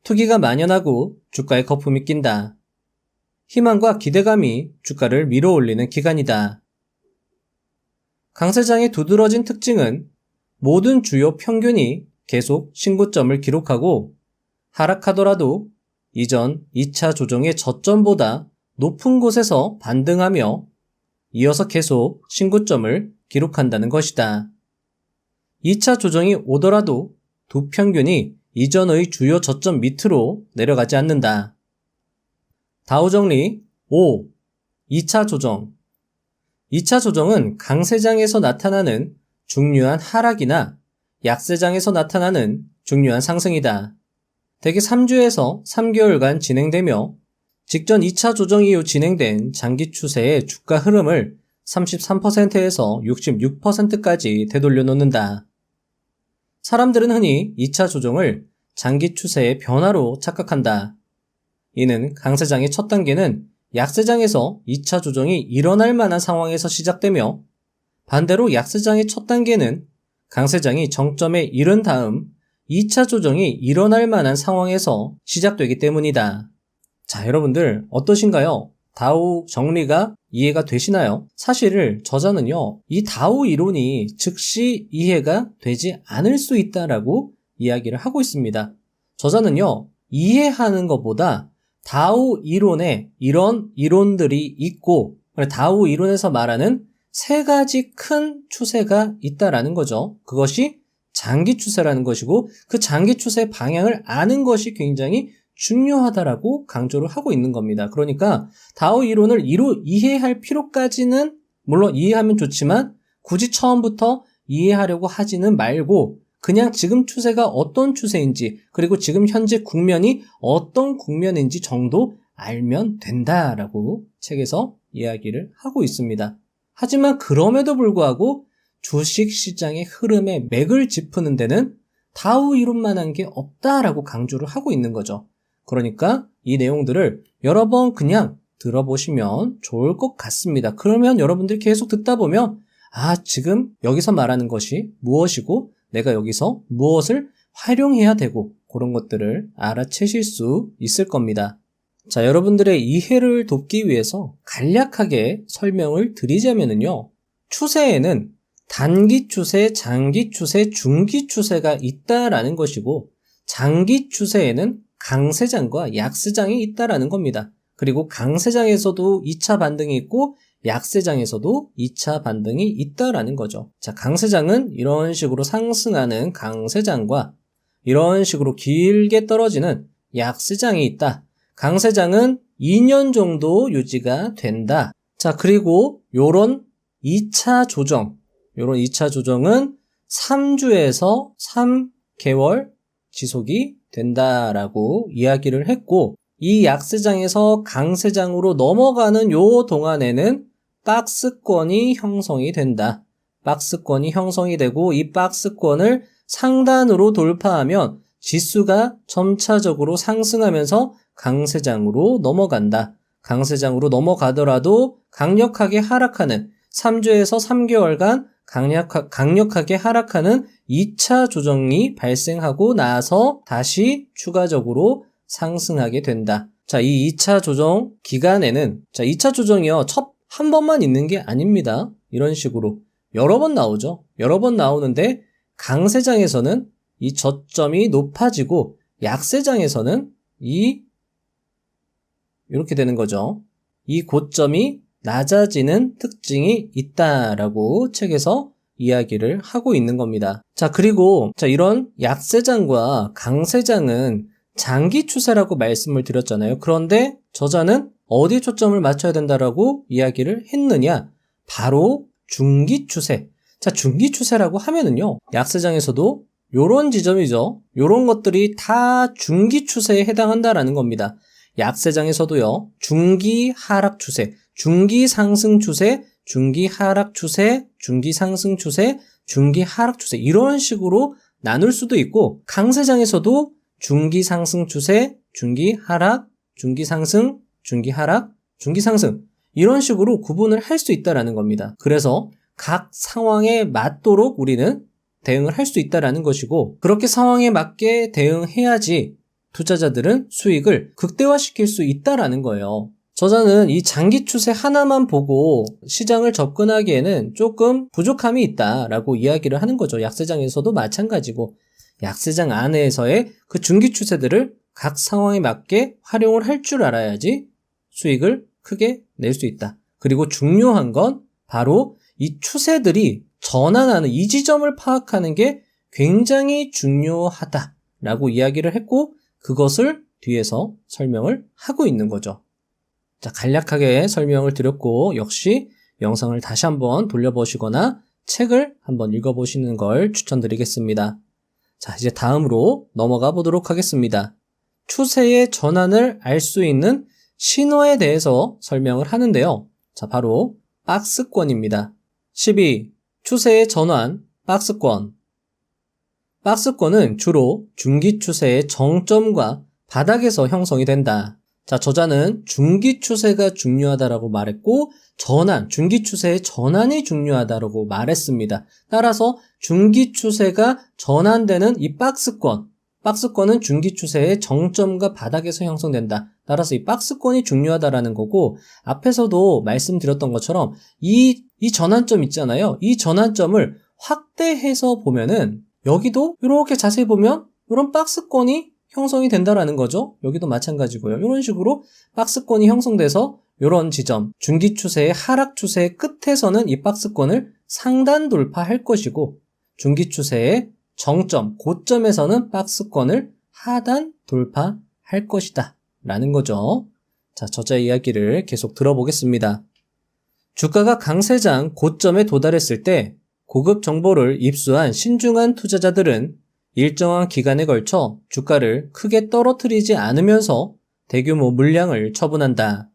투기가 만연하고 주가에 거품이 낀다. 희망과 기대감이 주가를 밀어올리는 기간이다. 강세장의 두드러진 특징은 모든 주요 평균이 계속 신고점을 기록하고 하락하더라도 이전 2차 조정의 저점보다 높은 곳에서 반등하며 이어서 계속 신고점을 기록한다는 것이다. 2차 조정이 오더라도 두 평균이 이전의 주요 저점 밑으로 내려가지 않는다. 다우 정리 5. 2차 조정. 2차 조정은 강세장에서 나타나는 중요한 하락이나 약세장에서 나타나는 중요한 상승이다. 대개 3주에서 3개월간 진행되며 직전 2차 조정 이후 진행된 장기 추세의 주가 흐름을 33%에서 66%까지 되돌려 놓는다. 사람들은 흔히 2차 조정을 장기 추세의 변화로 착각한다. 이는 강세장의 첫 단계는 약세장에서 2차 조정이 일어날 만한 상황에서 시작되며 반대로 약세장의 첫 단계는 강세장이 정점에 이른 다음 2차 조정이 일어날 만한 상황에서 시작되기 때문이다. 자, 여러분들 어떠신가요? 다우 정리가 이해가 되시나요? 사실 저자는요, 이 다우 이론이 즉시 이해가 되지 않을 수 있다라고 이야기를 하고 있습니다. 저자는요, 이해하는 것보다 다우 이론에 이런 이론들이 있고 다우 이론에서 말하는 3가지 큰 추세가 있다라는 거죠. 그것이 장기 추세라는 것이고 그 장기 추세의 방향을 아는 것이 굉장히 중요하다라고 강조를 하고 있는 겁니다. 그러니까 다우 이론을 이해할 필요까지는 물론 이해하면 좋지만 굳이 처음부터 이해하려고 하지는 말고 그냥 지금 추세가 어떤 추세인지 그리고 지금 현재 국면이 어떤 국면인지 정도 알면 된다라고 책에서 이야기를 하고 있습니다. 하지만 그럼에도 불구하고 주식시장의 흐름에 맥을 짚는 데는 다우 이론만한 게 없다라고 강조를 하고 있는 거죠. 그러니까 이 내용들을 여러 번 그냥 들어보시면 좋을 것 같습니다. 그러면 여러분들이 계속 듣다 보면 지금 여기서 말하는 것이 무엇이고 내가 여기서 무엇을 활용해야 되고 그런 것들을 알아채실 수 있을 겁니다. 자, 여러분들의 이해를 돕기 위해서 간략하게 설명을 드리자면요. 추세에는 단기 추세, 장기 추세, 중기 추세가 있다라는 것이고 장기 추세에는 강세장과 약세장이 있다라는 겁니다. 그리고 강세장에서도 2차 반등이 있고 약세장에서도 2차 반등이 있다라는 거죠. 자, 강세장은 이런 식으로 상승하는 강세장과 이런 식으로 길게 떨어지는 약세장이 있다. 강세장은 2년 정도 유지가 된다. 자, 그리고 요런 2차 조정은 3주에서 3개월 지속이 된다라고 이야기를 했고 이 약세장에서 강세장으로 넘어가는 요 동안에는 박스권이 형성이 된다. 박스권이 형성이 되고 이 박스권을 상단으로 돌파하면 지수가 점차적으로 상승하면서 강세장으로 넘어간다. 강세장으로 넘어가더라도 강력하게 하락하는 3주에서 3개월간 강력하게 하락하는 2차 조정이 발생하고 나서 다시 추가적으로 상승하게 된다. 자, 이 2차 조정 기간에는 2차 조정이요. 한 번만 있는 게 아닙니다. 이런 식으로 여러 번 나오죠. 여러 번 나오는데 강세장에서는 이 저점이 높아지고 약세장에서는 이렇게 되는 거죠. 이 고점이 낮아지는 특징이 있다라고 책에서 이야기를 하고 있는 겁니다. 자, 그리고 이런 약세장과 강세장은 장기 추세라고 말씀을 드렸잖아요. 그런데 저자는 어디에 초점을 맞춰야 된다라고 이야기를 했느냐? 바로 중기 추세. 자, 중기 추세라고 하면은요, 약세장에서도 요런 지점이죠. 요런 것들이 다 중기 추세에 해당한다라는 겁니다. 약세장에서도요, 중기 하락 추세, 중기 상승 추세, 중기 하락 추세, 중기 상승 추세, 중기 하락 추세, 이런 식으로 나눌 수도 있고, 강세장에서도 중기 상승 추세, 중기 하락, 중기 상승, 중기 하락, 중기 상승, 이런 식으로 구분을 할 수 있다라는 겁니다. 그래서 각 상황에 맞도록 우리는 대응을 할 수 있다라는 것이고, 그렇게 상황에 맞게 대응해야지 투자자들은 수익을 극대화시킬 수 있다라는 거예요. 저자는 이 장기 추세 하나만 보고 시장을 접근하기에는 조금 부족함이 있다라고 이야기를 하는 거죠. 약세장에서도 마찬가지고, 약세장 안에서의 그 중기 추세들을 각 상황에 맞게 활용을 할 줄 알아야지 수익을 크게 낼 수 있다. 그리고 중요한 건 바로 이 추세들이 전환하는 이 지점을 파악하는 게 굉장히 중요하다라고 이야기를 했고, 그것을 뒤에서 설명을 하고 있는 거죠. 자, 간략하게 설명을 드렸고, 역시 영상을 다시 한번 돌려보시거나 책을 한번 읽어보시는 걸 추천드리겠습니다. 자, 이제 다음으로 넘어가 보도록 하겠습니다. 추세의 전환을 알 수 있는 신호에 대해서 설명을 하는데요. 자, 바로 박스권입니다. 12. 추세의 전환, 박스권. 박스권은 주로 중기 추세의 정점과 바닥에서 형성이 된다. 자, 저자는 중기 추세가 중요하다라고 말했고, 중기 추세의 전환이 중요하다라고 말했습니다. 따라서 중기 추세가 전환되는 이 박스권은 중기 추세의 정점과 바닥에서 형성된다. 따라서 이 박스권이 중요하다라는 거고, 앞에서도 말씀드렸던 것처럼 이 전환점 있잖아요. 이 전환점을 확대해서 보면은 여기도 이렇게 자세히 보면 이런 박스권이 형성이 된다라는 거죠. 여기도 마찬가지고요. 이런 식으로 박스권이 형성돼서 이런 지점, 중기 추세의 하락 추세의 끝에서는 이 박스권을 상단 돌파할 것이고, 중기 추세의 정점, 고점에서는 박스권을 하단 돌파할 것이다 라는 거죠. 자, 저자의 이야기를 계속 들어보겠습니다. 주가가 강세장 고점에 도달했을 때 고급 정보를 입수한 신중한 투자자들은 일정한 기간에 걸쳐 주가를 크게 떨어뜨리지 않으면서 대규모 물량을 처분한다.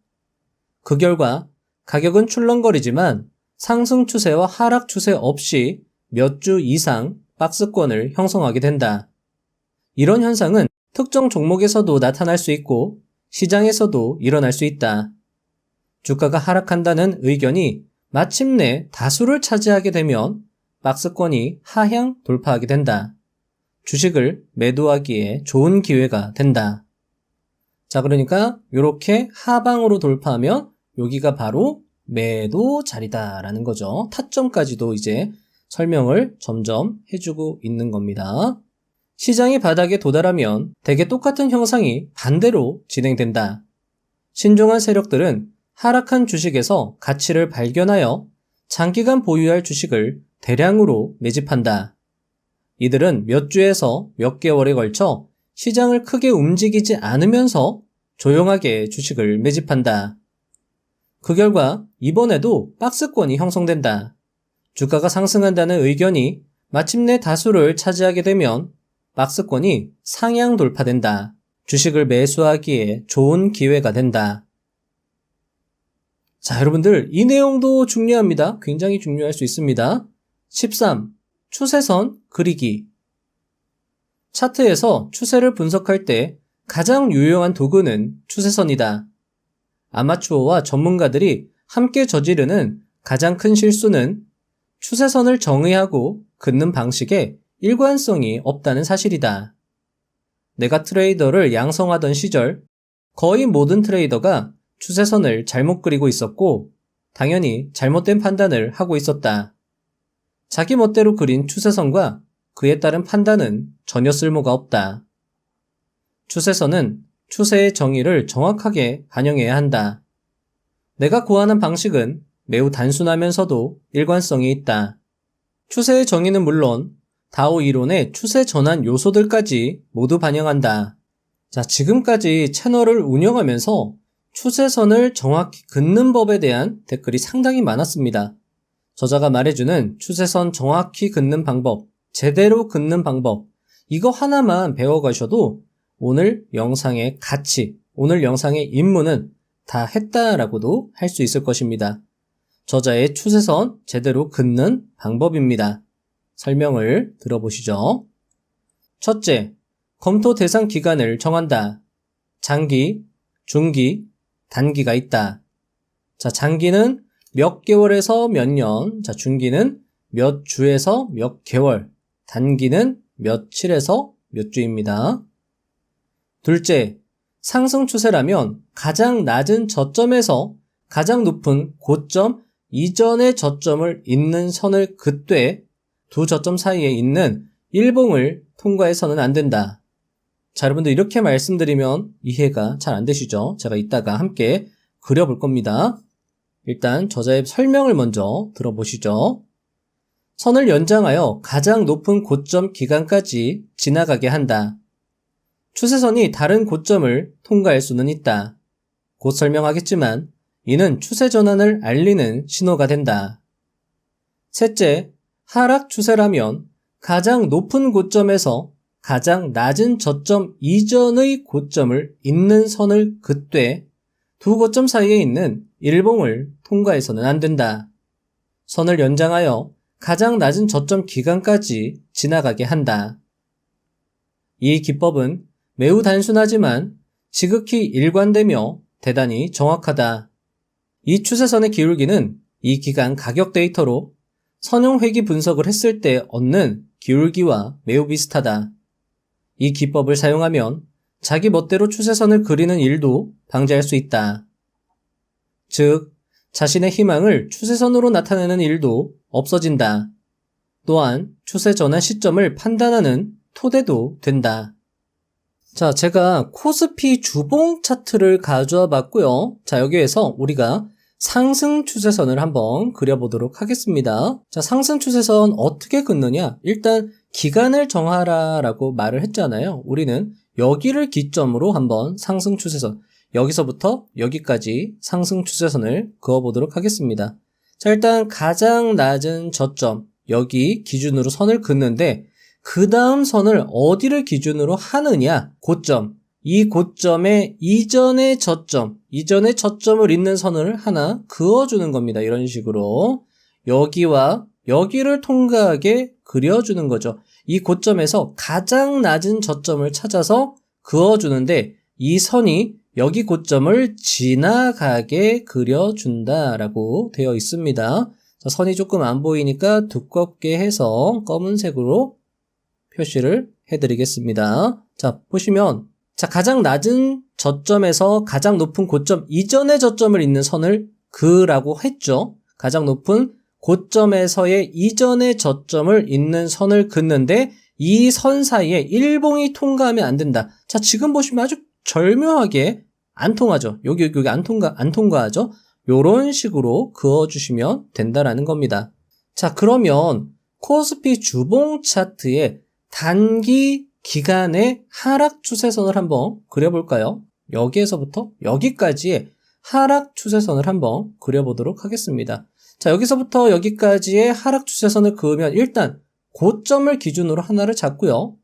그 결과 가격은 출렁거리지만 상승 추세와 하락 추세 없이 몇 주 이상 박스권을 형성하게 된다. 이런 현상은 특정 종목에서도 나타날 수 있고 시장에서도 일어날 수 있다. 주가가 하락한다는 의견이 마침내 다수를 차지하게 되면 박스권이 하향 돌파하게 된다. 주식을 매도하기에 좋은 기회가 된다. 자, 그러니까 이렇게 하방으로 돌파하면 여기가 바로 매도 자리다라는 거죠. 타점까지도 이제 설명을 점점 해주고 있는 겁니다. 시장이 바닥에 도달하면 대개 똑같은 형상이 반대로 진행된다. 신중한 세력들은 하락한 주식에서 가치를 발견하여 장기간 보유할 주식을 대량으로 매집한다. 이들은 몇 주에서 몇 개월에 걸쳐 시장을 크게 움직이지 않으면서 조용하게 주식을 매집한다. 그 결과 이번에도 박스권이 형성된다. 주가가 상승한다는 의견이 마침내 다수를 차지하게 되면 박스권이 상향 돌파된다. 주식을 매수하기에 좋은 기회가 된다. 자, 여러분들 이 내용도 중요합니다. 굉장히 중요할 수 있습니다. 13. 추세선 그리기. 차트에서 추세를 분석할 때 가장 유용한 도구는 추세선이다. 아마추어와 전문가들이 함께 저지르는 가장 큰 실수는 추세선을 정의하고 긋는 방식에 일관성이 없다는 사실이다. 내가 트레이더를 양성하던 시절 거의 모든 트레이더가 추세선을 잘못 그리고 있었고 당연히 잘못된 판단을 하고 있었다. 자기 멋대로 그린 추세선과 그에 따른 판단은 전혀 쓸모가 없다. 추세선은 추세의 정의를 정확하게 반영해야 한다. 내가 고안한 방식은 매우 단순하면서도 일관성이 있다. 추세의 정의는 물론 다오 이론의 추세 전환 요소들까지 모두 반영한다. 자, 지금까지 채널을 운영하면서 추세선을 정확히 긋는 법에 대한 댓글이 상당히 많았습니다. 저자가 말해주는 추세선 정확히 긋는 방법, 제대로 긋는 방법, 이거 하나만 배워가셔도 오늘 영상의 가치, 오늘 영상의 임무는 다 했다라고도 할 수 있을 것입니다. 저자의 추세선 제대로 긋는 방법입니다. 설명을 들어보시죠. 첫째, 검토 대상 기간을 정한다. 장기, 중기, 단기가 있다. 자, 장기는 몇 개월에서 몇 년, 자, 중기는 몇 주에서 몇 개월, 단기는 며칠에서 몇 주입니다. 둘째, 상승 추세라면 가장 낮은 저점에서 가장 높은 고점 이전의 저점을 잇는 선을 긋되 두 저점 사이에 있는 일봉을 통과해서는 안 된다. 자, 여러분들 이렇게 말씀드리면 이해가 잘 안 되시죠? 제가 이따가 함께 그려볼 겁니다. 일단 저자의 설명을 먼저 들어보시죠. 선을 연장하여 가장 높은 고점 기간까지 지나가게 한다. 추세선이 다른 고점을 통과할 수는 있다. 곧 설명하겠지만 이는 추세 전환을 알리는 신호가 된다. 셋째, 하락 추세라면 가장 높은 고점에서 가장 낮은 저점 이전의 고점을 잇는 선을 긋되 두 고점 사이에 있는 일봉을 통과해서는 안 된다. 선을 연장하여 가장 낮은 저점 기간까지 지나가게 한다. 이 기법은 매우 단순하지만 지극히 일관되며 대단히 정확하다. 이 추세선의 기울기는 이 기간 가격 데이터로 선형회귀 분석을 했을 때 얻는 기울기와 매우 비슷하다. 이 기법을 사용하면 자기 멋대로 추세선을 그리는 일도 방지할 수 있다. 즉, 자신의 희망을 추세선으로 나타내는 일도 없어진다. 또한 추세 전환 시점을 판단하는 토대도 된다. 자, 제가 코스피 주봉 차트를 가져와 봤고요. 자, 여기에서 우리가 상승 추세선을 한번 그려보도록 하겠습니다. 자, 상승 추세선 어떻게 긋느냐? 일단 기간을 정하라 라고 말을 했잖아요. 우리는 여기를 기점으로 한번 상승 추세선, 여기서부터 여기까지 상승 추세선을 그어보도록 하겠습니다. 자, 일단 가장 낮은 저점, 여기 기준으로 선을 긋는데 그 다음 선을 어디를 기준으로 하느냐? 고점. 이 고점의 이전의 저점을 잇는 선을 하나 그어주는 겁니다. 이런 식으로. 여기와 여기를 통과하게 그려주는 거죠. 이 고점에서 가장 낮은 저점을 찾아서 그어주는데 이 선이 여기 고점을 지나가게 그려준다라고 되어 있습니다. 자, 선이 조금 안 보이니까 두껍게 해서 검은색으로 표시를 해드리겠습니다. 자, 보시면 자, 가장 낮은 저점에서 가장 높은 고점 이전의 저점을 잇는 선을 그라고 했죠. 가장 높은 고점에서의 이전의 저점을 잇는 선을 긋는데 이 선 사이에 일봉이 통과하면 안 된다. 자, 지금 보시면 아주 절묘하게 안 통하죠. 여기 안 통과하죠. 요런 식으로 그어주시면 된다라는 겁니다. 자, 그러면 코스피 주봉 차트의 단기 기간의 하락 추세선을 한번 그려볼까요? 여기에서부터 여기까지의 하락 추세선을 한번 그려보도록 하겠습니다. 자, 여기서부터 여기까지의 하락 추세선을 그으면 일단 고점을 기준으로 하나를 잡고요.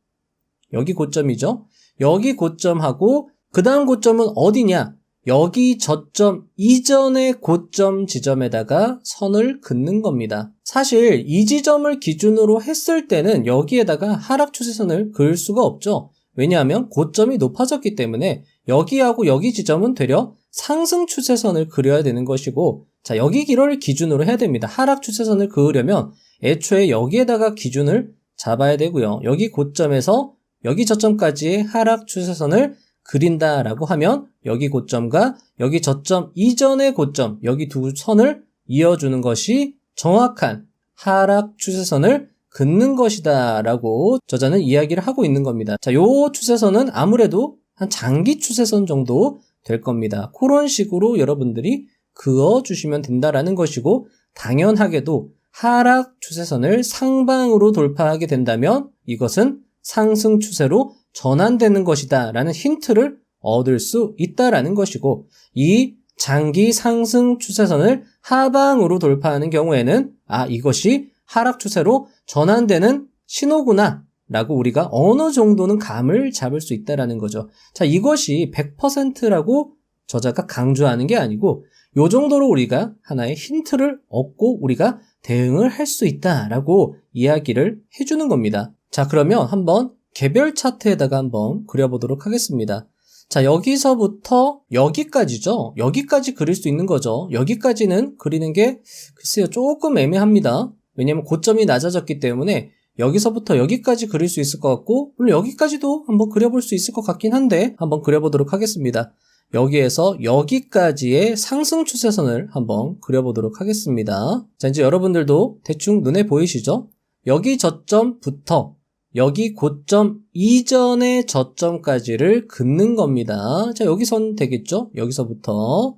여기 고점이죠. 여기 고점하고 그 다음 고점은 어디냐? 여기 저점 이전의 고점 지점에다가 선을 긋는 겁니다. 사실 이 지점을 기준으로 했을 때는 여기에다가 하락 추세선을 그을 수가 없죠. 왜냐하면 고점이 높아졌기 때문에 여기하고 여기 지점은 되려 상승 추세선을 그려야 되는 것이고, 자, 여기 길이를 기준으로 해야 됩니다. 하락 추세선을 그으려면 애초에 여기에다가 기준을 잡아야 되고요. 여기 고점에서 여기 저점까지의 하락 추세선을 그린다라고 하면 여기 고점과 여기 저점 이전의 고점, 여기 두 선을 이어주는 것이 정확한 하락 추세선을 긋는 것이다 라고 저자는 이야기를 하고 있는 겁니다. 자, 요 추세선은 아무래도 한 장기 추세선 정도 될 겁니다. 그런 식으로 여러분들이 그어주시면 된다라는 것이고, 당연하게도 하락 추세선을 상방으로 돌파하게 된다면 이것은 상승 추세로 전환되는 것이다 라는 힌트를 얻을 수 있다라는 것이고, 이 장기 상승 추세선을 하방으로 돌파하는 경우에는 이것이 하락 추세로 전환되는 신호구나 라고 우리가 어느 정도는 감을 잡을 수 있다라는 거죠. 자, 이것이 100%라고 저자가 강조하는 게 아니고 요 정도로 우리가 하나의 힌트를 얻고 우리가 대응을 할 수 있다라고 이야기를 해주는 겁니다. 자, 그러면 한번 개별 차트에다가 한번 그려보도록 하겠습니다. 자, 여기서부터 여기까지죠. 여기까지 그릴 수 있는 거죠. 여기까지는 그리는 게 글쎄요 조금 애매합니다. 왜냐면 고점이 낮아졌기 때문에 여기서부터 여기까지 그릴 수 있을 것 같고, 물론 여기까지도 한번 그려볼 수 있을 것 같긴 한데 한번 그려보도록 하겠습니다. 여기에서 여기까지의 상승 추세선을 한번 그려보도록 하겠습니다. 자, 이제 여러분들도 대충 눈에 보이시죠? 여기 저점부터 여기 고점 이전의 저점까지를 긋는 겁니다. 자, 여기선 되겠죠? 여기서부터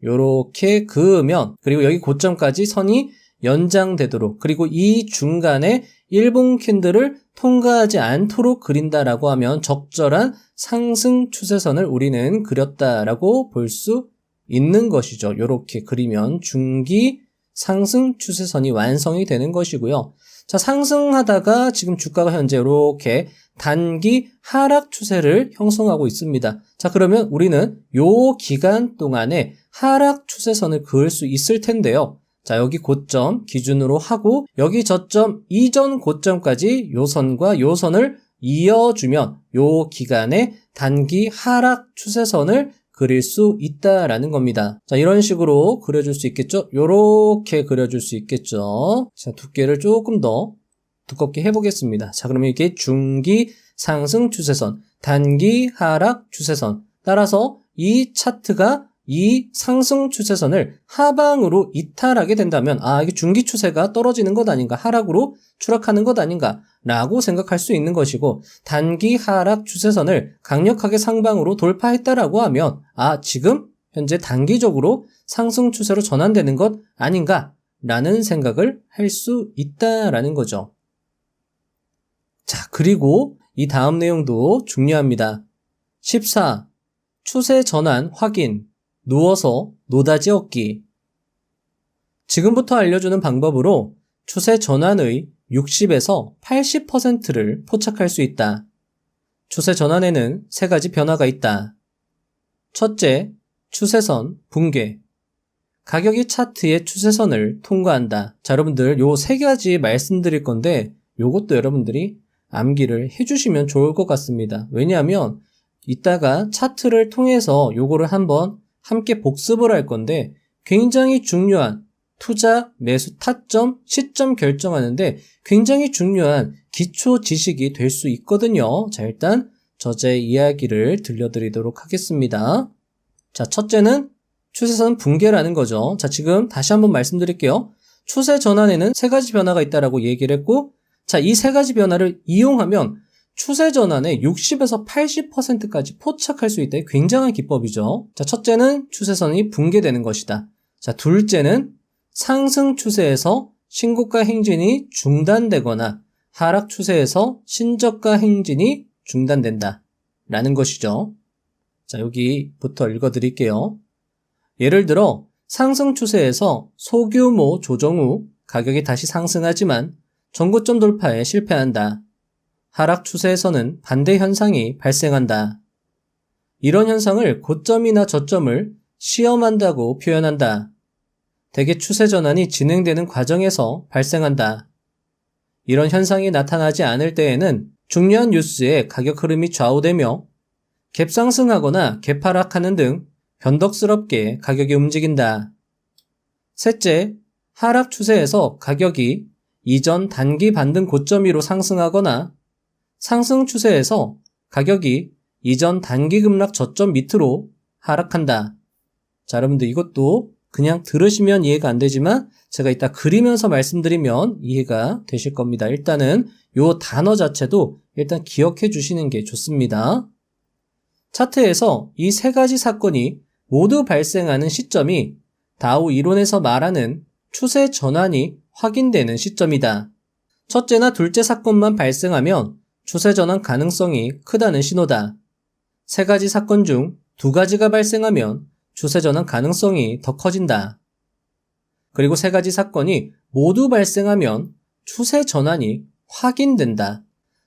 요렇게 그으면, 그리고 여기 고점까지 선이 연장되도록, 그리고 이 중간에 일봉 캔들을 통과하지 않도록 그린다라고 하면 적절한 상승 추세선을 우리는 그렸다라고 볼 수 있는 것이죠. 요렇게 그리면 중기 상승 추세선이 완성이 되는 것이고요. 자, 상승하다가 지금 주가가 현재 이렇게 단기 하락 추세를 형성하고 있습니다. 자, 그러면 우리는 요 기간 동안에 하락 추세선을 그을 수 있을 텐데요. 자, 여기 고점 기준으로 하고 여기 저점 이전 고점까지 요 선과 요 선을 이어주면 요 기간에 단기 하락 추세선을 그릴 수 있다라는 겁니다. 자, 이런 식으로 그려줄 수 있겠죠? 요렇게 그려줄 수 있겠죠? 자, 두께를 조금 더 두껍게 해보겠습니다. 자, 그러면 이게 중기 상승 추세선, 단기 하락 추세선. 따라서 이 차트가 이 상승 추세선을 하방으로 이탈하게 된다면 이게 중기 추세가 떨어지는 것 아닌가, 하락으로 추락하는 것 아닌가 라고 생각할 수 있는 것이고, 단기 하락 추세선을 강력하게 상방으로 돌파했다라고 하면 지금 현재 단기적으로 상승 추세로 전환되는 것 아닌가 라는 생각을 할 수 있다라는 거죠. 자, 그리고 이 다음 내용도 중요합니다. 14. 추세 전환 확인. 누워서 노다지 얻기. 지금부터 알려주는 방법으로 추세 전환의 60에서 80%를 포착할 수 있다. 추세 전환에는 세 가지 변화가 있다. 첫째, 추세선 붕괴. 가격이 차트의 추세선을 통과한다. 자, 여러분들 요 세 가지 말씀드릴 건데 요것도 여러분들이 암기를 해주시면 좋을 것 같습니다. 왜냐하면 이따가 차트를 통해서 요거를 한번 함께 복습을 할 건데 굉장히 중요한 투자, 매수, 타점, 시점 결정하는데 굉장히 중요한 기초 지식이 될 수 있거든요. 자, 일단 저자의 이야기를 들려드리도록 하겠습니다. 자, 첫째는 추세선 붕괴라는 거죠. 자, 지금 다시 한번 말씀드릴게요. 추세 전환에는 세 가지 변화가 있다라고 얘기를 했고, 자, 이 세 가지 변화를 이용하면 추세 전환의 60에서 80%까지 포착할 수 있다. 굉장한 기법이죠. 자, 첫째는 추세선이 붕괴되는 것이다. 자, 둘째는 상승 추세에서 신고가 행진이 중단되거나 하락 추세에서 신저가 행진이 중단된다. 라는 것이죠. 자, 여기부터 읽어드릴게요. 예를 들어 상승 추세에서 소규모 조정 후 가격이 다시 상승하지만 전고점 돌파에 실패한다. 하락 추세에서는 반대 현상이 발생한다. 이런 현상을 고점이나 저점을 시험한다고 표현한다. 대개 추세 전환이 진행되는 과정에서 발생한다. 이런 현상이 나타나지 않을 때에는 중요한 뉴스의 가격 흐름이 좌우되며 갭상승하거나 갭하락하는 등 변덕스럽게 가격이 움직인다. 셋째, 하락 추세에서 가격이 이전 단기 반등 고점 위로 상승하거나 상승 추세에서 가격이 이전 단기 급락 저점 밑으로 하락한다. 자, 여러분들 이것도 그냥 들으시면 이해가 안 되지만 제가 이따 그리면서 말씀드리면 이해가 되실 겁니다. 일단은 요 단어 자체도 일단 기억해 주시는 게 좋습니다. 차트에서 이 세 가지 사건이 모두 발생하는 시점이 다우 이론에서 말하는 추세 전환이 확인되는 시점이다. 첫째나 둘째 사건만 발생하면 추세 전환 가능성이 크다는 신호다. 세 가지 사건 중 두 가지가 발생하면 추세 전환 가능성이 더 커진다. 그리고 세 가지 사건이 모두 발생하면 추세 전환이 확인된다.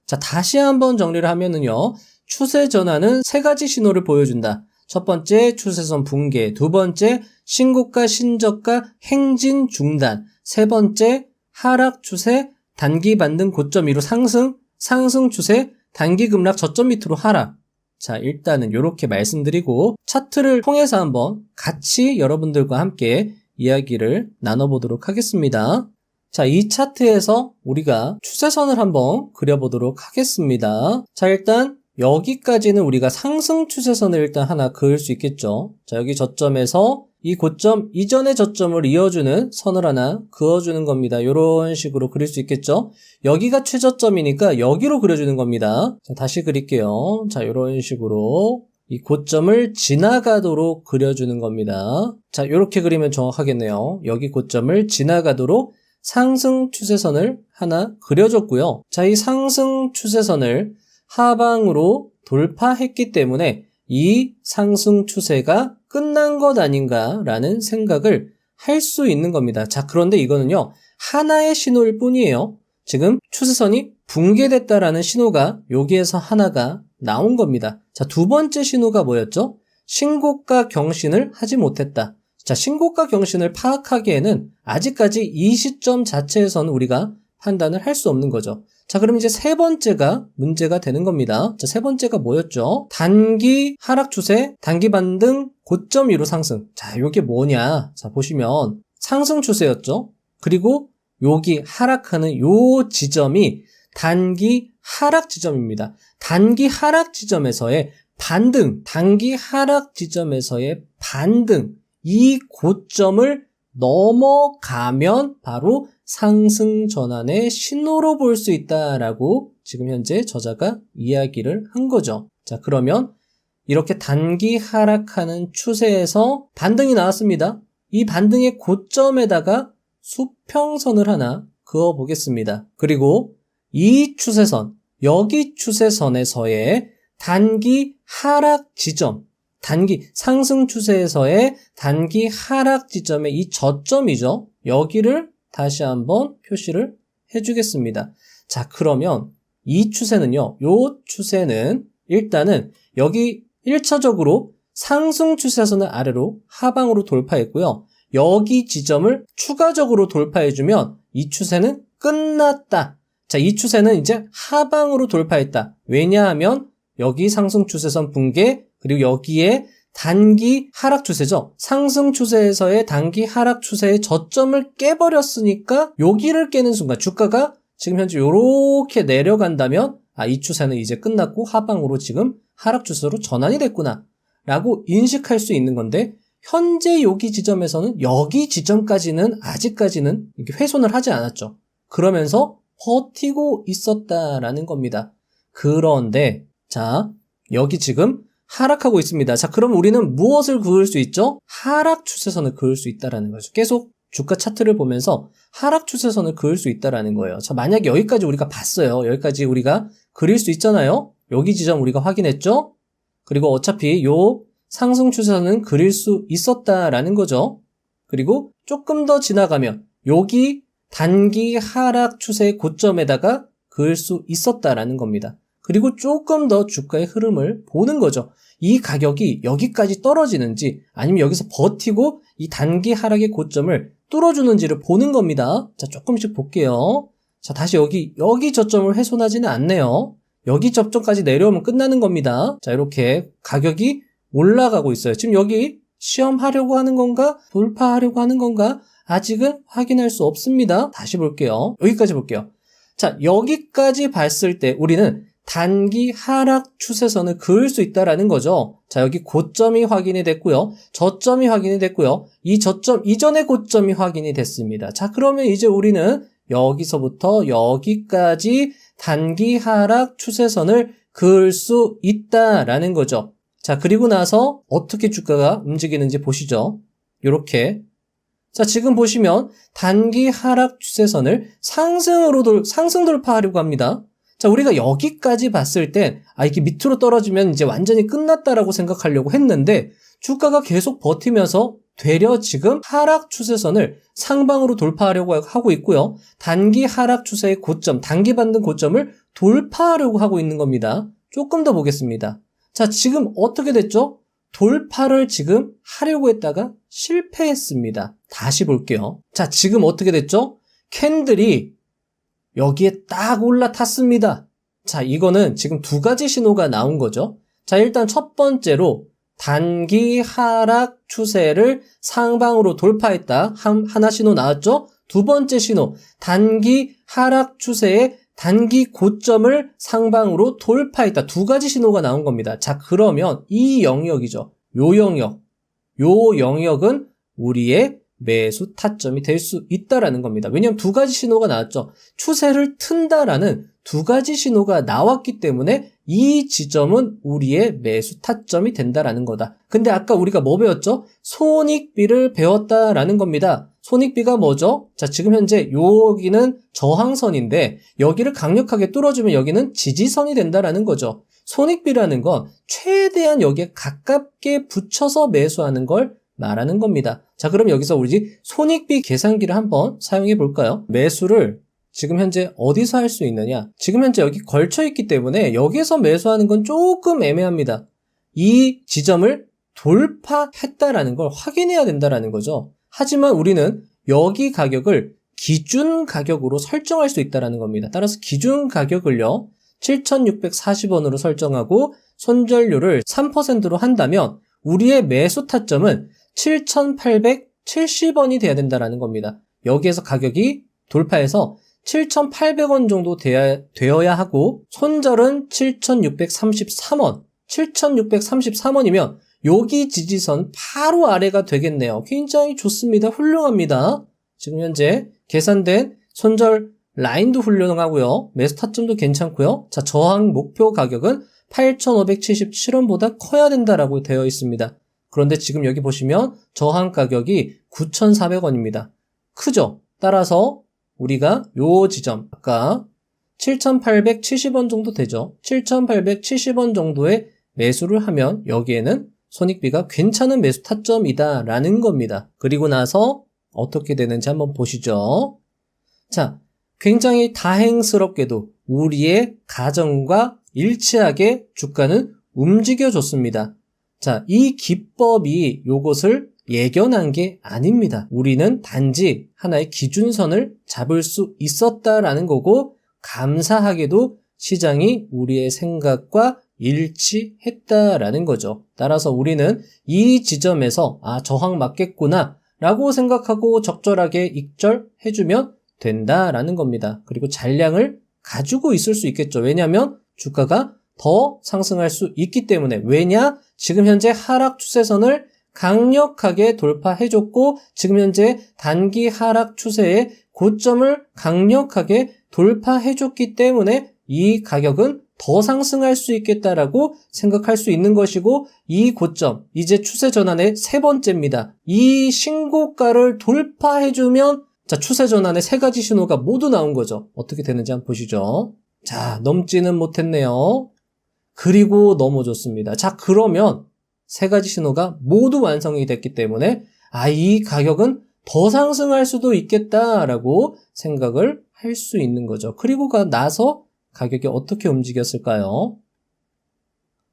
자, 다시 한번 정리를 하면은요. 추세 전환은 세 가지 신호를 보여준다. 첫 번째, 추세선 붕괴. 두 번째, 신고가, 신저가, 행진 중단. 세 번째, 하락 추세, 단기 반등 고점 위로 상승, 상승 추세, 단기 급락 저점 밑으로 하락. 자, 일단은 이렇게 말씀드리고 차트를 통해서 한번 같이 여러분들과 함께 이야기를 나눠보도록 하겠습니다. 자, 이 차트에서 우리가 추세선을 한번 그려보도록 하겠습니다. 자, 일단 여기까지는 우리가 상승 추세선을 일단 하나 그을 수 있겠죠. 자, 여기 저점에서 이 고점 이전의 저점을 이어주는 선을 하나 그어주는 겁니다. 이런 식으로 그릴 수 있겠죠. 여기가 최저점이니까 여기로 그려주는 겁니다. 자, 다시 그릴게요. 자, 이런 식으로 이 고점을 지나가도록 그려주는 겁니다. 자, 이렇게 그리면 정확하겠네요. 여기 고점을 지나가도록 상승 추세선을 하나 그려줬고요. 자, 이 상승 추세선을 하방으로 돌파했기 때문에 이 상승 추세가 끝난 것 아닌가라는 생각을 할 수 있는 겁니다. 자, 그런데 이거는요, 하나의 신호일 뿐이에요. 지금 추세선이 붕괴됐다라는 신호가 여기에서 하나가 나온 겁니다. 자, 두 번째 신호가 뭐였죠? 신고가 경신을 하지 못했다. 자, 신고가 경신을 파악하기에는 아직까지 이 시점 자체에서는 우리가 판단을 할 수 없는 거죠. 자, 그럼 이제 세 번째가 문제가 되는 겁니다. 자, 세 번째가 뭐였죠? 단기 하락 추세, 단기 반등, 고점 위로 상승. 자, 요게 뭐냐? 자, 보시면 상승 추세였죠? 그리고 여기 하락하는 요 지점이 단기 하락 지점입니다. 단기 하락 지점에서의 반등, 단기 하락 지점에서의 반등, 이 고점을 넘어가면 바로 상승 전환의 신호로 볼 수 있다라고 지금 현재 저자가 이야기를 한 거죠. 자, 그러면 이렇게 단기 하락하는 추세에서 반등이 나왔습니다. 이 반등의 고점에다가 수평선을 하나 그어 보겠습니다. 그리고 이 추세선, 여기 추세선에서의 단기 하락 지점, 단기 상승 추세에서의 단기 하락 지점의 이 저점이죠. 여기를 다시 한번 표시를 해주겠습니다. 자, 그러면 이 추세는요. 요 추세는 일단은 여기 1차적으로 상승 추세선을 아래로 하방으로 돌파했고요. 여기 지점을 추가적으로 돌파해주면 이 추세는 끝났다. 자, 이 추세는 이제 하방으로 돌파했다. 왜냐하면 여기 상승 추세선 붕괴, 그리고 여기에 단기 하락 추세죠. 상승 추세에서의 단기 하락 추세의 저점을 깨버렸으니까 여기를 깨는 순간 주가가 지금 현재 이렇게 내려간다면 이 추세는 이제 끝났고 하방으로 지금 하락 추세로 전환이 됐구나 라고 인식할 수 있는 건데, 현재 여기 지점에서는 여기 지점까지는 아직까지는 이렇게 훼손을 하지 않았죠. 그러면서 버티고 있었다라는 겁니다. 그런데 자, 여기 지금 하락하고 있습니다. 자, 그럼 우리는 무엇을 그을 수 있죠? 하락 추세선을 그을 수 있다라는 거죠. 계속 주가 차트를 보면서 하락 추세선을 그을 수 있다라는 거예요. 자, 만약에 여기까지 우리가 봤어요. 여기까지 우리가 그릴 수 있잖아요. 여기 지점 우리가 확인했죠? 그리고 어차피 요 상승 추세선은 그릴 수 있었다라는 거죠. 그리고 조금 더 지나가면 여기 단기 하락 추세의 고점에다가 그을 수 있었다라는 겁니다. 그리고 조금 더 주가의 흐름을 보는 거죠. 이 가격이 여기까지 떨어지는지 아니면 여기서 버티고 이 단기 하락의 고점을 뚫어주는지를 보는 겁니다. 자, 조금씩 볼게요. 자, 다시 여기 저점을 훼손하지는 않네요. 여기 저점까지 내려오면 끝나는 겁니다. 자, 이렇게 가격이 올라가고 있어요. 지금 여기 시험하려고 하는 건가? 돌파하려고 하는 건가? 아직은 확인할 수 없습니다. 다시 볼게요. 여기까지 볼게요. 자, 여기까지 봤을 때 우리는 단기 하락 추세선을 그을 수 있다라는 거죠. 자, 여기 고점이 확인이 됐고요. 저점이 확인이 됐고요. 이 저점 이전의 고점이 확인이 됐습니다. 자, 그러면 이제 우리는 여기서부터 여기까지 단기 하락 추세선을 그을 수 있다라는 거죠. 자, 그리고 나서 어떻게 주가가 움직이는지 보시죠. 요렇게. 자, 지금 보시면 단기 하락 추세선을 상승 돌파하려고 합니다. 자, 우리가 여기까지 봤을 땐, 이게 밑으로 떨어지면 이제 완전히 끝났다라고 생각하려고 했는데, 주가가 계속 버티면서 되려 지금 하락 추세선을 상방으로 돌파하려고 하고 있고요. 단기 하락 추세의 고점, 단기 반등 고점을 돌파하려고 하고 있는 겁니다. 조금 더 보겠습니다. 자, 지금 어떻게 됐죠? 돌파를 지금 하려고 했다가 실패했습니다. 다시 볼게요. 자, 지금 어떻게 됐죠? 캔들이 여기에 딱 올라탔습니다. 자, 이거는 지금 두 가지 신호가 나온 거죠. 자, 일단 첫 번째로 단기 하락 추세를 상방으로 돌파했다. 하나 신호 나왔죠? 두 번째 신호, 단기 하락 추세의 단기 고점을 상방으로 돌파했다. 두 가지 신호가 나온 겁니다. 자, 그러면 이 영역이죠. 요 영역은 우리의 매수 타점이 될 수 있다라는 겁니다. 왜냐하면 두 가지 신호가 나왔죠. 추세를 튼다라는 두 가지 신호가 나왔기 때문에 이 지점은 우리의 매수 타점이 된다라는 거다. 근데 아까 우리가 뭐 배웠죠? 손익비를 배웠다라는 겁니다. 손익비가 뭐죠? 자, 지금 현재 여기는 저항선인데 여기를 강력하게 뚫어주면 여기는 지지선이 된다라는 거죠. 손익비라는 건 최대한 여기에 가깝게 붙여서 매수하는 걸 말하는 겁니다. 자, 그럼 여기서 우리 손익비 계산기를 한번 사용해 볼까요? 매수를 지금 현재 어디서 할 수 있느냐? 지금 현재 여기 걸쳐 있기 때문에 여기서 매수하는 건 조금 애매합니다. 이 지점을 돌파했다라는 걸 확인해야 된다라는 거죠. 하지만 우리는 여기 가격을 기준 가격으로 설정할 수 있다라는 겁니다. 따라서 기준 가격을요, 7,640원으로 설정하고 손절료를 3%로 한다면 우리의 매수 타점은 7,870원이 돼야 된다라는 겁니다. 여기에서 가격이 돌파해서 7,800원 정도 되어야 하고 손절은 7,633원. 7,633원이면 여기 지지선 바로 아래가 되겠네요. 굉장히 좋습니다. 훌륭합니다. 지금 현재 계산된 손절 라인도 훌륭하고요. 매수 타점도 괜찮고요. 자, 저항 목표 가격은 8,577원보다 커야 된다라고 되어 있습니다. 그런데 지금 여기 보시면 저항 가격이 9,400원입니다. 크죠? 따라서 우리가 요 지점, 아까 7,870원 정도 되죠? 7,870원 정도의 매수를 하면 여기에는 손익비가 괜찮은 매수 타점이다 라는 겁니다. 그리고 나서 어떻게 되는지 한번 보시죠. 자, 굉장히 다행스럽게도 우리의 가정과 일치하게 주가는 움직여줬습니다. 자, 이 기법이 요것을 예견한 게 아닙니다. 우리는 단지 하나의 기준선을 잡을 수 있었다라는 거고, 감사하게도 시장이 우리의 생각과 일치했다라는 거죠. 따라서 우리는 이 지점에서 저항 맞겠구나 라고 생각하고 적절하게 익절해주면 된다라는 겁니다. 그리고 잔량을 가지고 있을 수 있겠죠. 왜냐하면 주가가 더 상승할 수 있기 때문에. 왜냐? 지금 현재 하락 추세선을 강력하게 돌파해줬고 지금 현재 단기 하락 추세의 고점을 강력하게 돌파해줬기 때문에 이 가격은 더 상승할 수 있겠다라고 생각할 수 있는 것이고, 이 고점, 이제 추세 전환의 세 번째입니다. 이 신고가를 돌파해주면 자, 추세 전환의 세 가지 신호가 모두 나온 거죠. 어떻게 되는지 한번 보시죠. 자, 넘지는 못했네요. 그리고 넘어졌습니다. 자, 그러면 세 가지 신호가 모두 완성이 됐기 때문에 이 가격은 더 상승할 수도 있겠다라고 생각을 할 수 있는 거죠. 그리고 나서 가격이 어떻게 움직였을까요?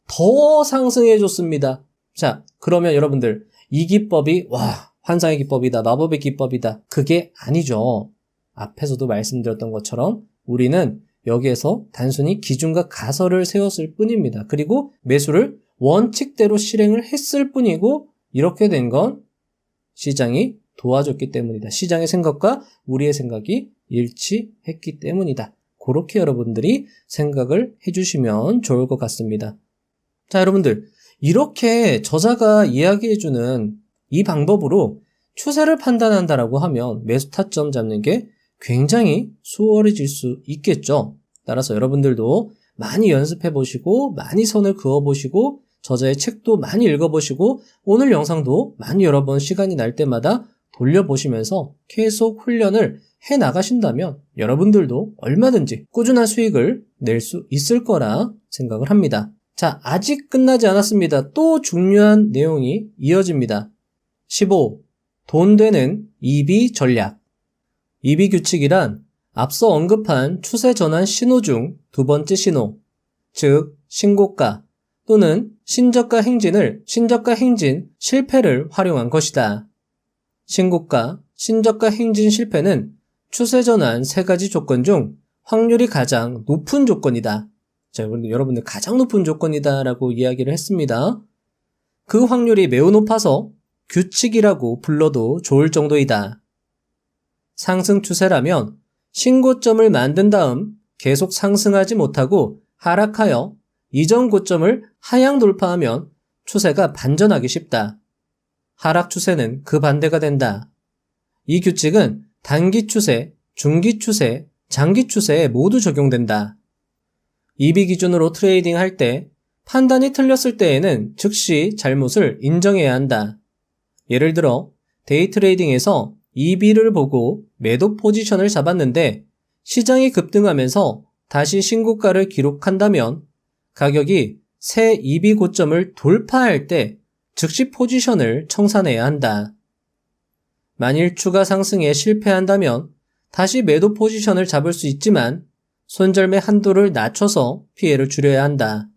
더 상승해 줬습니다. 자, 그러면 여러분들 이 기법이 환상의 기법이다, 마법의 기법이다, 그게 아니죠. 앞에서도 말씀드렸던 것처럼 우리는 여기에서 단순히 기준과 가설을 세웠을 뿐입니다. 그리고 매수를 원칙대로 실행을 했을 뿐이고, 이렇게 된 건 시장이 도와줬기 때문이다. 시장의 생각과 우리의 생각이 일치했기 때문이다. 그렇게 여러분들이 생각을 해주시면 좋을 것 같습니다. 자, 여러분들, 이렇게 저자가 이야기해주는 이 방법으로 추세를 판단한다라고 하면 매수 타점 잡는 게 굉장히 수월해질 수 있겠죠. 따라서 여러분들도 많이 연습해 보시고 많이 선을 그어 보시고 저자의 책도 많이 읽어보시고 오늘 영상도 많이 여러 번 시간이 날 때마다 돌려보시면서 계속 훈련을 해 나가신다면 여러분들도 얼마든지 꾸준한 수익을 낼 수 있을 거라 생각을 합니다. 자, 아직 끝나지 않았습니다. 또 중요한 내용이 이어집니다. 15. 돈 되는 EB 전략. EB 규칙이란 앞서 언급한 추세 전환 신호 중 두 번째 신호, 즉 신고가 또는 신저가 행진 실패를 활용한 것이다. 신고가, 신저가 행진 실패는 추세 전환 세 가지 조건 중 확률이 가장 높은 조건이다. 자, 여러분들 가장 높은 조건이다 라고 이야기를 했습니다. 그 확률이 매우 높아서 규칙이라고 불러도 좋을 정도이다. 상승 추세라면 신고점을 만든 다음 계속 상승하지 못하고 하락하여 이전 고점을 하향 돌파하면 추세가 반전하기 쉽다. 하락 추세는 그 반대가 된다. 이 규칙은 단기 추세, 중기 추세, 장기 추세에 모두 적용된다. EB 기준으로 트레이딩 할 때 판단이 틀렸을 때에는 즉시 잘못을 인정해야 한다. 예를 들어 데이 트레이딩에서 EB를 보고 매도 포지션을 잡았는데 시장이 급등하면서 다시 신고가를 기록한다면 가격이 새 EB 고점을 돌파할 때 즉시 포지션을 청산해야 한다. 만일 추가 상승에 실패한다면 다시 매도 포지션을 잡을 수 있지만 손절매 한도를 낮춰서 피해를 줄여야 한다.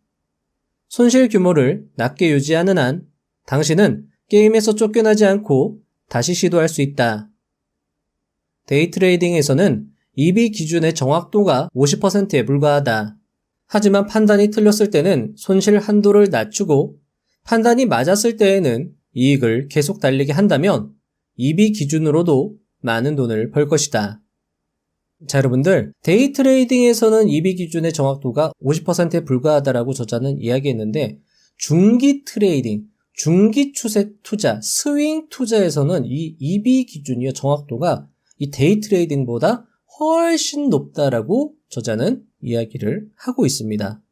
손실 규모를 낮게 유지하는 한 당신은 게임에서 쫓겨나지 않고 다시 시도할 수 있다. 데이 트레이딩에서는 EB 기준의 정확도가 50%에 불과하다. 하지만 판단이 틀렸을 때는 손실 한도를 낮추고 판단이 맞았을 때에는 이익을 계속 달리게 한다면 EB 기준으로도 많은 돈을 벌 것이다. 자, 여러분들, 데이 트레이딩에서는 EB 기준의 정확도가 50%에 불과하다라고 저자는 이야기했는데 중기 트레이딩, 중기 추세 투자, 스윙 투자에서는 이 EB 기준의 정확도가 이 데이 트레이딩보다 훨씬 높다라고 저자는 이야기를 하고 있습니다.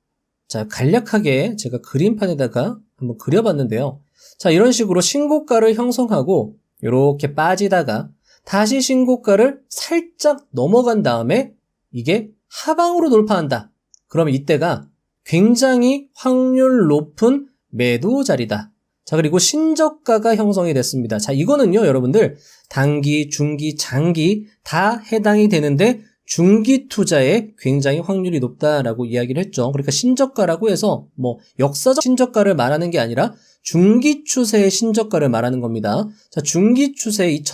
자, 간략하게 제가 그림판에다가 한번 그려봤는데요. 자, 이런 식으로 신고가를 형성하고 이렇게 빠지다가 다시 신고가를 살짝 넘어간 다음에 이게 하방으로 돌파한다. 그러면 이때가 굉장히 확률 높은 매도 자리다. 자, 그리고 신저가가 형성이 됐습니다. 자, 이거는요, 여러분들, 단기, 중기, 장기 다 해당이 되는데 중기 투자에 굉장히 확률이 높다라고 이야기를 했죠. 그러니까 신저가라고 해서 역사적 신저가를 말하는 게 아니라 중기 추세의 신저가를 말하는 겁니다. 자, 중기 추세의 이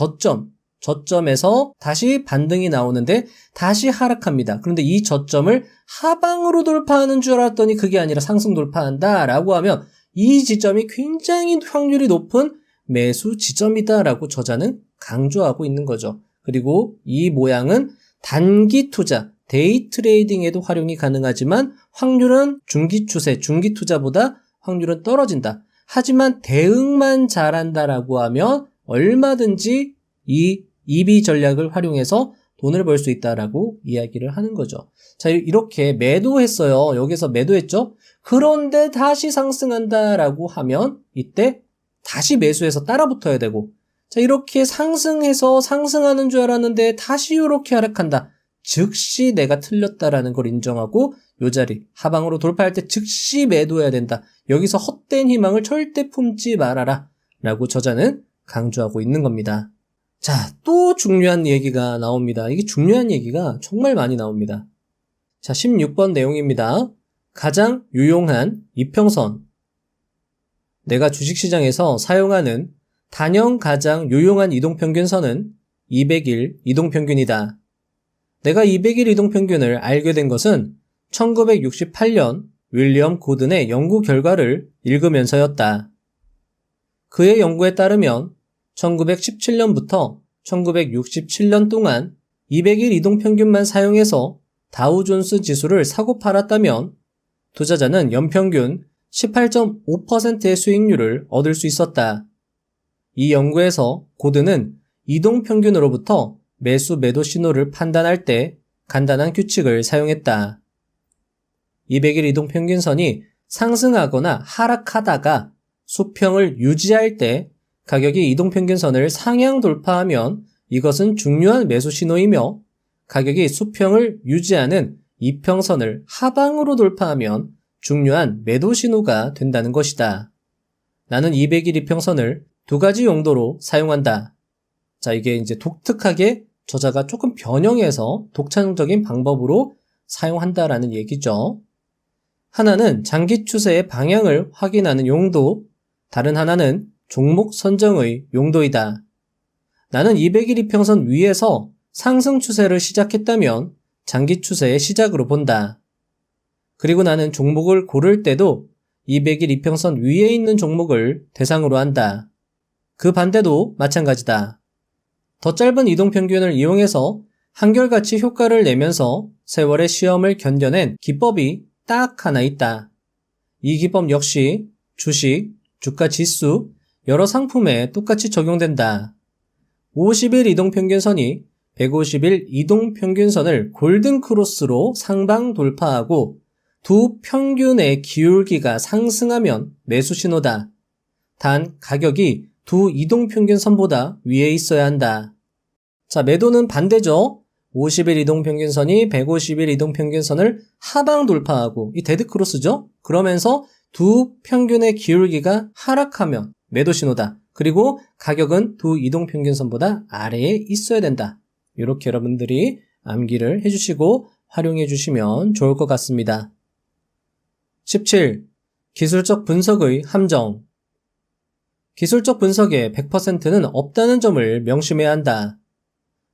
저점에서 다시 반등이 나오는데 다시 하락합니다. 그런데 이 저점을 하방으로 돌파하는 줄 알았더니 그게 아니라 상승 돌파한다라고 하면 이 지점이 굉장히 확률이 높은 매수 지점이다라고 저자는 강조하고 있는 거죠. 그리고 이 모양은 단기 투자, 데이 트레이딩에도 활용이 가능하지만 확률은 중기 추세, 중기 투자보다 확률은 떨어진다. 하지만 대응만 잘한다라고 하면 얼마든지 이 EB 전략을 활용해서 돈을 벌 수 있다라고 이야기를 하는 거죠. 자, 이렇게 매도했어요. 여기서 매도했죠? 그런데 다시 상승한다라고 하면 이때 다시 매수해서 따라 붙어야 되고, 자, 이렇게 상승해서 상승하는 줄 알았는데 다시 이렇게 하락한다. 즉시 내가 틀렸다라는 걸 인정하고 요 자리 하방으로 돌파할 때 즉시 매도해야 된다. 여기서 헛된 희망을 절대 품지 말아라 라고 저자는 강조하고 있는 겁니다. 자, 또 중요한 얘기가 나옵니다. 이게 중요한 얘기가 정말 많이 나옵니다. 자, 16번 내용입니다. 가장 유용한 이평선. 내가 주식시장에서 사용하는 단연 가장 유용한 이동평균선은 200일 이동평균이다. 내가 200일 이동평균을 알게 된 것은 1968년 윌리엄 고든의 연구 결과를 읽으면서였다. 그의 연구에 따르면 1917년부터 1967년 동안 200일 이동평균만 사용해서 다우존스 지수를 사고 팔았다면 투자자는 연평균 18.5%의 수익률을 얻을 수 있었다. 이 연구에서 고든은 이동평균으로부터 매수 매도 신호를 판단할 때 간단한 규칙을 사용했다. 200일 이동평균선이 상승하거나 하락하다가 수평을 유지할 때 가격이 이동평균선을 상향 돌파하면 이것은 중요한 매수 신호이며, 가격이 수평을 유지하는 이평선을 하방으로 돌파하면 중요한 매도 신호가 된다는 것이다. 나는 200일 이평선을 두 가지 용도로 사용한다. 자, 이게 이제 독특하게 저자가 조금 변형해서 독창적인 방법으로 사용한다라는 얘기죠. 하나는 장기 추세의 방향을 확인하는 용도, 다른 하나는 종목 선정의 용도이다. 나는 200일 이평선 위에서 상승 추세를 시작했다면 장기 추세의 시작으로 본다. 그리고 나는 종목을 고를 때도 200일 이평선 위에 있는 종목을 대상으로 한다. 그 반대도 마찬가지다. 더 짧은 이동평균을 이용해서 한결같이 효과를 내면서 세월의 시험을 견뎌낸 기법이 딱 하나 있다. 이 기법 역시 주식, 주가 지수, 여러 상품에 똑같이 적용된다. 50일 이동평균선이 150일 이동평균선을 골든크로스로 상방 돌파하고 두 평균의 기울기가 상승하면 매수 신호다. 단 가격이 두 이동평균선보다 위에 있어야 한다. 자, 매도는 반대죠. 50일 이동평균선이 150일 이동평균선을 하방 돌파하고, 이 데드크로스죠. 그러면서 두 평균의 기울기가 하락하면 매도 신호다. 그리고 가격은 두 이동평균선보다 아래에 있어야 된다. 이렇게 여러분들이 암기를 해주시고 활용해 주시면 좋을 것 같습니다. 17. 기술적 분석의 함정. 기술적 분석에 100%는 없다는 점을 명심해야 한다.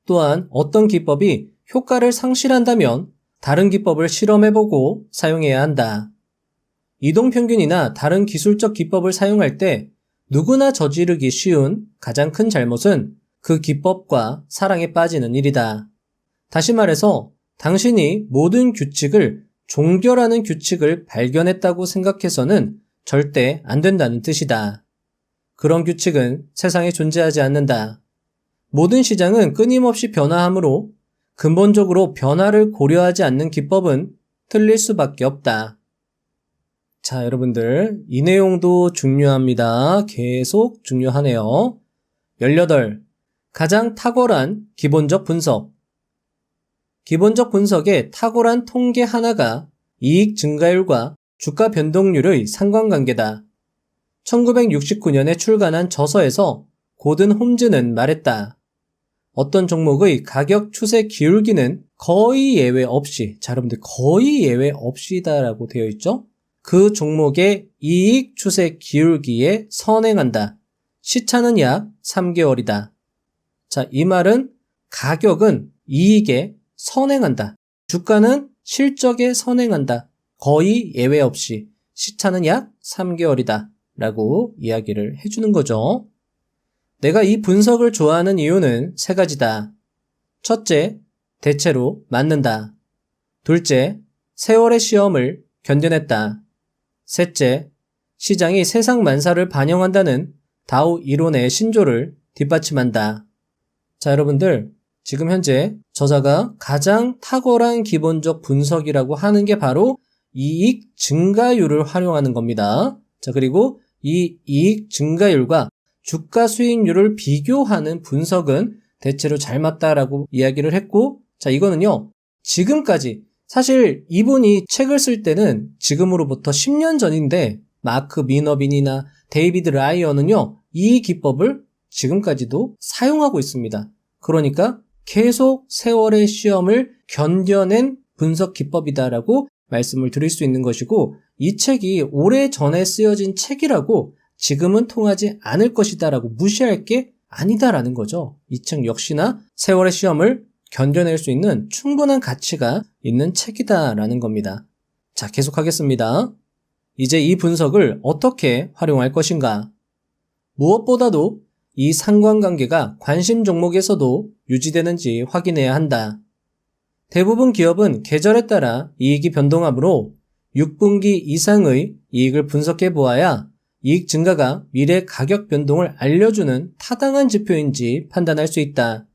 또한 어떤 기법이 효과를 상실한다면 다른 기법을 실험해보고 사용해야 한다. 이동평균이나 다른 기술적 기법을 사용할 때 누구나 저지르기 쉬운 가장 큰 잘못은 그 기법과 사랑에 빠지는 일이다. 다시 말해서 당신이 모든 규칙을 종결하는 규칙을 발견했다고 생각해서는 절대 안 된다는 뜻이다. 그런 규칙은 세상에 존재하지 않는다. 모든 시장은 끊임없이 변화하므로 근본적으로 변화를 고려하지 않는 기법은 틀릴 수밖에 없다. 자, 여러분들, 이 내용도 중요합니다. 계속 중요하네요. 18. 가장 탁월한 기본적 분석. 기본적 분석의 탁월한 통계 하나가 이익 증가율과 주가 변동률의 상관관계다. 1969년에 출간한 저서에서 고든 홈즈는 말했다. 어떤 종목의 가격 추세 기울기는 거의 예외 없이, 자, 여러분들 거의 예외 없이다라고 되어 있죠? 그 종목의 이익 추세 기울기에 선행한다. 시차는 약 3개월이다. 자, 이 말은 가격은 이익에 선행한다. 주가는 실적에 선행한다. 거의 예외 없이. 시차는 약 3개월이다. 라고 이야기를 해주는 거죠. 내가 이 분석을 좋아하는 이유는 세 가지다. 첫째, 대체로 맞는다. 둘째, 세월의 시험을 견뎌냈다. 셋째, 시장이 세상 만사를 반영한다는 다우 이론의 신조를 뒷받침한다. 자, 여러분들, 지금 현재 저자가 가장 탁월한 기본적 분석이라고 하는 게 바로 이익 증가율을 활용하는 겁니다. 자, 그리고 이 이익 증가율과 주가 수익률을 비교하는 분석은 대체로 잘 맞다라고 이야기를 했고, 자, 이거는요, 지금까지 사실 이분이 책을 쓸 때는 지금으로부터 10년 전인데 마크 미너빈이나 데이비드 라이어는요, 이 기법을 지금까지도 사용하고 있습니다. 그러니까 계속 세월의 시험을 견뎌낸 분석 기법이다라고 말씀을 드릴 수 있는 것이고, 이 책이 오래전에 쓰여진 책이라고 지금은 통하지 않을 것이다라고 무시할 게 아니다라는 거죠. 이 책 역시나 세월의 시험을 견뎌낼 수 있는 충분한 가치가 있는 책이다라는 겁니다. 자, 계속하겠습니다. 이제 이 분석을 어떻게 활용할 것인가? 무엇보다도 이 상관관계가 관심 종목에서도 유지되는지 확인해야 한다. 대부분 기업은 계절에 따라 이익이 변동하므로 6분기 이상의 이익을 분석해 보아야 이익 증가가 미래 가격 변동을 알려주는 타당한 지표인지 판단할 수 있다.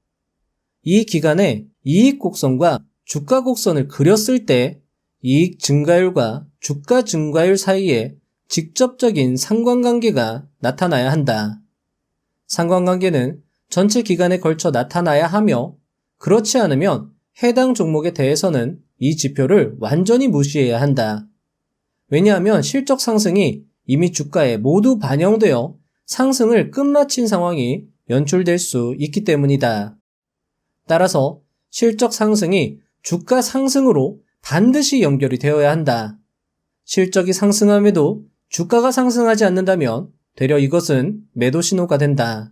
이 기간에 이익 곡선과 주가 곡선을 그렸을 때 이익 증가율과 주가 증가율 사이에 직접적인 상관관계가 나타나야 한다. 상관관계는 전체 기간에 걸쳐 나타나야 하며 그렇지 않으면 해당 종목에 대해서는 이 지표를 완전히 무시해야 한다. 왜냐하면 실적 상승이 이미 주가에 모두 반영되어 상승을 끝마친 상황이 연출될 수 있기 때문이다. 따라서 실적 상승이 주가 상승으로 반드시 연결이 되어야 한다. 실적이 상승함에도 주가가 상승하지 않는다면 되려 이것은 매도 신호가 된다.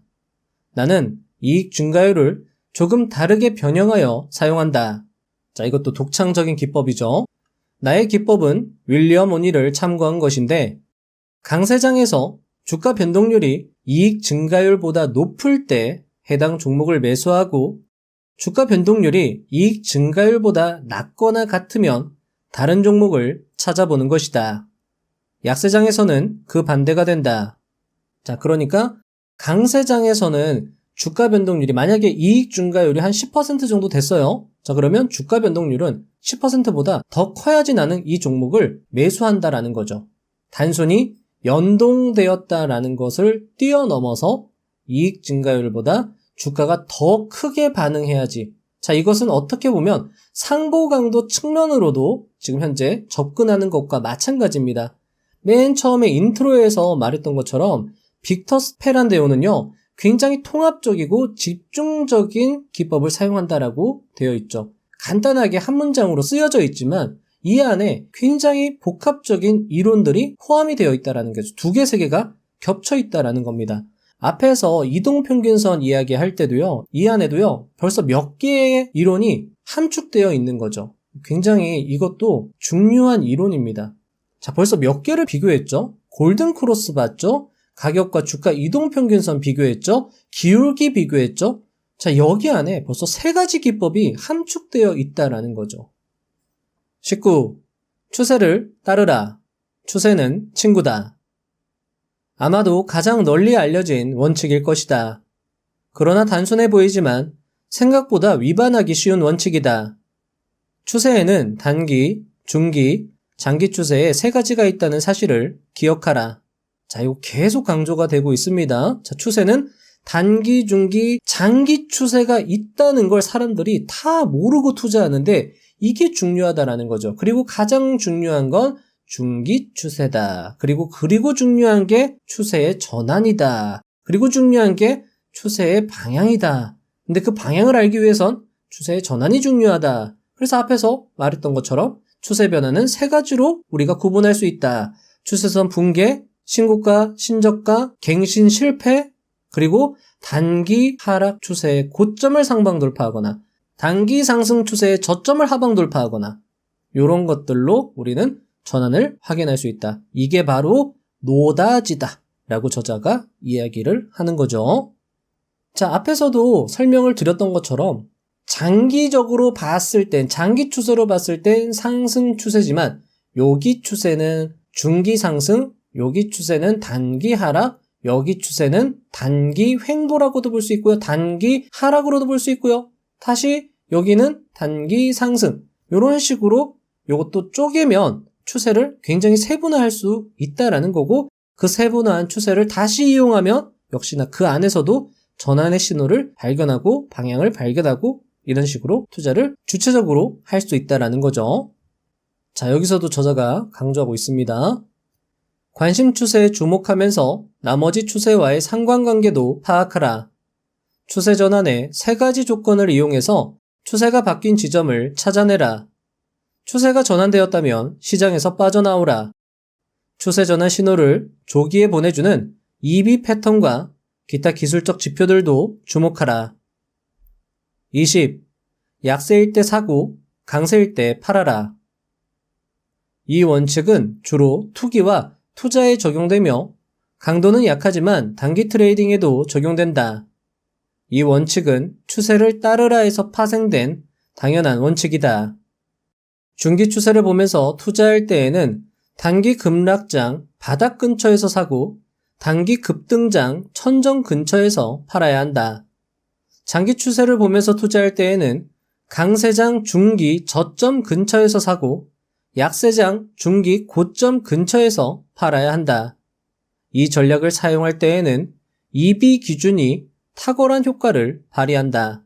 나는 이익 증가율을 조금 다르게 변형하여 사용한다. 자, 이것도 독창적인 기법이죠. 나의 기법은 윌리엄 오닐을 참고한 것인데 강세장에서 주가 변동률이 이익 증가율보다 높을 때 해당 종목을 매수하고 주가 변동률이 이익 증가율보다 낮거나 같으면 다른 종목을 찾아보는 것이다. 약세장에서는 그 반대가 된다. 자, 그러니까 강세장에서는 주가 변동률이 만약에 이익 증가율이 한 10% 정도 됐어요. 자, 그러면 주가 변동률은 10%보다 더 커야지 나는 이 종목을 매수한다라는 거죠. 단순히 연동되었다라는 것을 뛰어넘어서 이익 증가율보다 주가가 더 크게 반응해야지. 자, 이것은 어떻게 보면 상보 강도 측면으로도 지금 현재 접근하는 것과 마찬가지입니다. 맨 처음에 인트로에서 말했던 것처럼 빅터 스페란데오는요, 굉장히 통합적이고 집중적인 기법을 사용한다라고 되어 있죠. 간단하게 한 문장으로 쓰여져 있지만 이 안에 굉장히 복합적인 이론들이 포함이 되어 있다는 거죠. 두 개, 세 개가 겹쳐 있다는 겁니다. 앞에서 이동평균선 이야기할 때도요, 이 안에도요, 벌써 몇 개의 이론이 함축되어 있는 거죠. 굉장히 이것도 중요한 이론입니다. 자, 벌써 몇 개를 비교했죠? 골든 크로스 봤죠? 가격과 주가 이동평균선 비교했죠? 기울기 비교했죠? 자, 여기 안에 벌써 3가지 기법이 함축되어 있다는 거죠. 19. 추세를 따르라. 추세는 친구다. 아마도 가장 널리 알려진 원칙일 것이다. 그러나 단순해 보이지만 생각보다 위반하기 쉬운 원칙이다. 추세에는 단기, 중기, 장기 추세에 3가지가 있다는 사실을 기억하라. 자, 이거 계속 강조가 되고 있습니다. 자, 추세는 단기, 중기, 장기 추세가 있다는 걸 사람들이 다 모르고 투자하는데 이게 중요하다라는 거죠. 그리고 가장 중요한 건 중기 추세다. 그리고 중요한 게 추세의 전환이다. 그리고 중요한 게 추세의 방향이다. 근데 그 방향을 알기 위해선 추세의 전환이 중요하다. 그래서 앞에서 말했던 것처럼 추세 변화는 3가지로 우리가 구분할 수 있다. 추세선 붕괴, 신고가, 신저가, 갱신 실패, 그리고 단기 하락 추세의 고점을 상방 돌파하거나 단기 상승 추세의 저점을 하방 돌파하거나 이런 것들로 우리는 전환을 확인할 수 있다. 이게 바로 노다지다 라고 저자가 이야기를 하는 거죠. 자, 앞에서도 설명을 드렸던 것처럼 장기적으로 봤을 땐, 장기 추세로 봤을 땐 상승 추세지만 여기 추세는 중기 상승, 여기 추세는 단기 하락, 여기 추세는 단기 횡보라고도 볼 수 있고요. 단기 하락으로도 볼 수 있고요. 다시 여기는 단기 상승. 이런 식으로 이것도 쪼개면 추세를 굉장히 세분화할 수 있다라는 거고 그 세분화한 추세를 다시 이용하면 역시나 그 안에서도 전환의 신호를 발견하고 방향을 발견하고 이런 식으로 투자를 주체적으로 할 수 있다라는 거죠. 자, 여기서도 저자가 강조하고 있습니다. 관심 추세에 주목하면서 나머지 추세와의 상관관계도 파악하라. 추세 전환의 3가지 조건을 이용해서 추세가 바뀐 지점을 찾아내라. 추세가 전환되었다면 시장에서 빠져나오라. 추세 전환 신호를 조기에 보내주는 EB 패턴과 기타 기술적 지표들도 주목하라. 20. 약세일 때 사고, 강세일 때 팔아라. 이 원칙은 주로 투기와 투자에 적용되며 강도는 약하지만 단기 트레이딩에도 적용된다. 이 원칙은 추세를 따르라에서 파생된 당연한 원칙이다. 중기 추세를 보면서 투자할 때에는 단기 급락장 바닥 근처에서 사고 단기 급등장 천정 근처에서 팔아야 한다. 장기 추세를 보면서 투자할 때에는 강세장 중기 저점 근처에서 사고 약세장 중기 고점 근처에서 팔아야 한다. 이 전략을 사용할 때에는 EB 기준이 탁월한 효과를 발휘한다.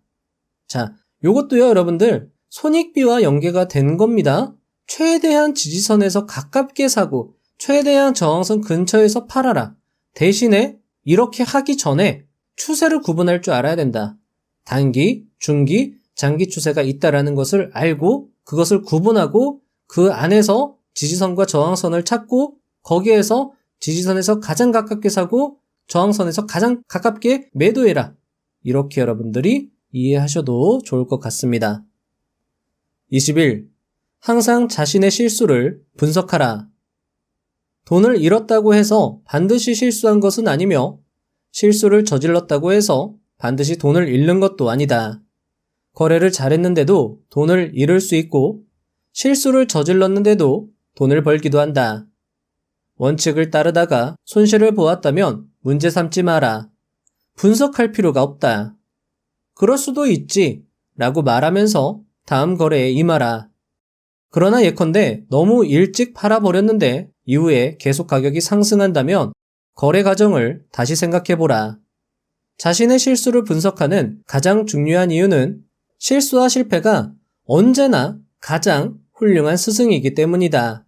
자, 요것도요, 여러분들 손익비와 연계가 된 겁니다. 최대한 지지선에서 가깝게 사고 최대한 저항선 근처에서 팔아라. 대신에 이렇게 하기 전에 추세를 구분할 줄 알아야 된다. 단기, 중기, 장기 추세가 있다라는 것을 알고 그것을 구분하고 그 안에서 지지선과 저항선을 찾고 거기에서 지지선에서 가장 가깝게 사고 저항선에서 가장 가깝게 매도해라. 이렇게 여러분들이 이해하셔도 좋을 것 같습니다. 21. 항상 자신의 실수를 분석하라. 돈을 잃었다고 해서 반드시 실수한 것은 아니며 실수를 저질렀다고 해서 반드시 돈을 잃는 것도 아니다. 거래를 잘했는데도 돈을 잃을 수 있고 실수를 저질렀는데도 돈을 벌기도 한다. 원칙을 따르다가 손실을 보았다면 문제 삼지 마라. 분석할 필요가 없다. 그럴 수도 있지 라고 말하면서 다음 거래에 임하라. 그러나 예컨대 너무 일찍 팔아버렸는데 이후에 계속 가격이 상승한다면 거래 과정을 다시 생각해보라. 자신의 실수를 분석하는 가장 중요한 이유는 실수와 실패가 언제나 가장 훌륭한 스승이기 때문이다.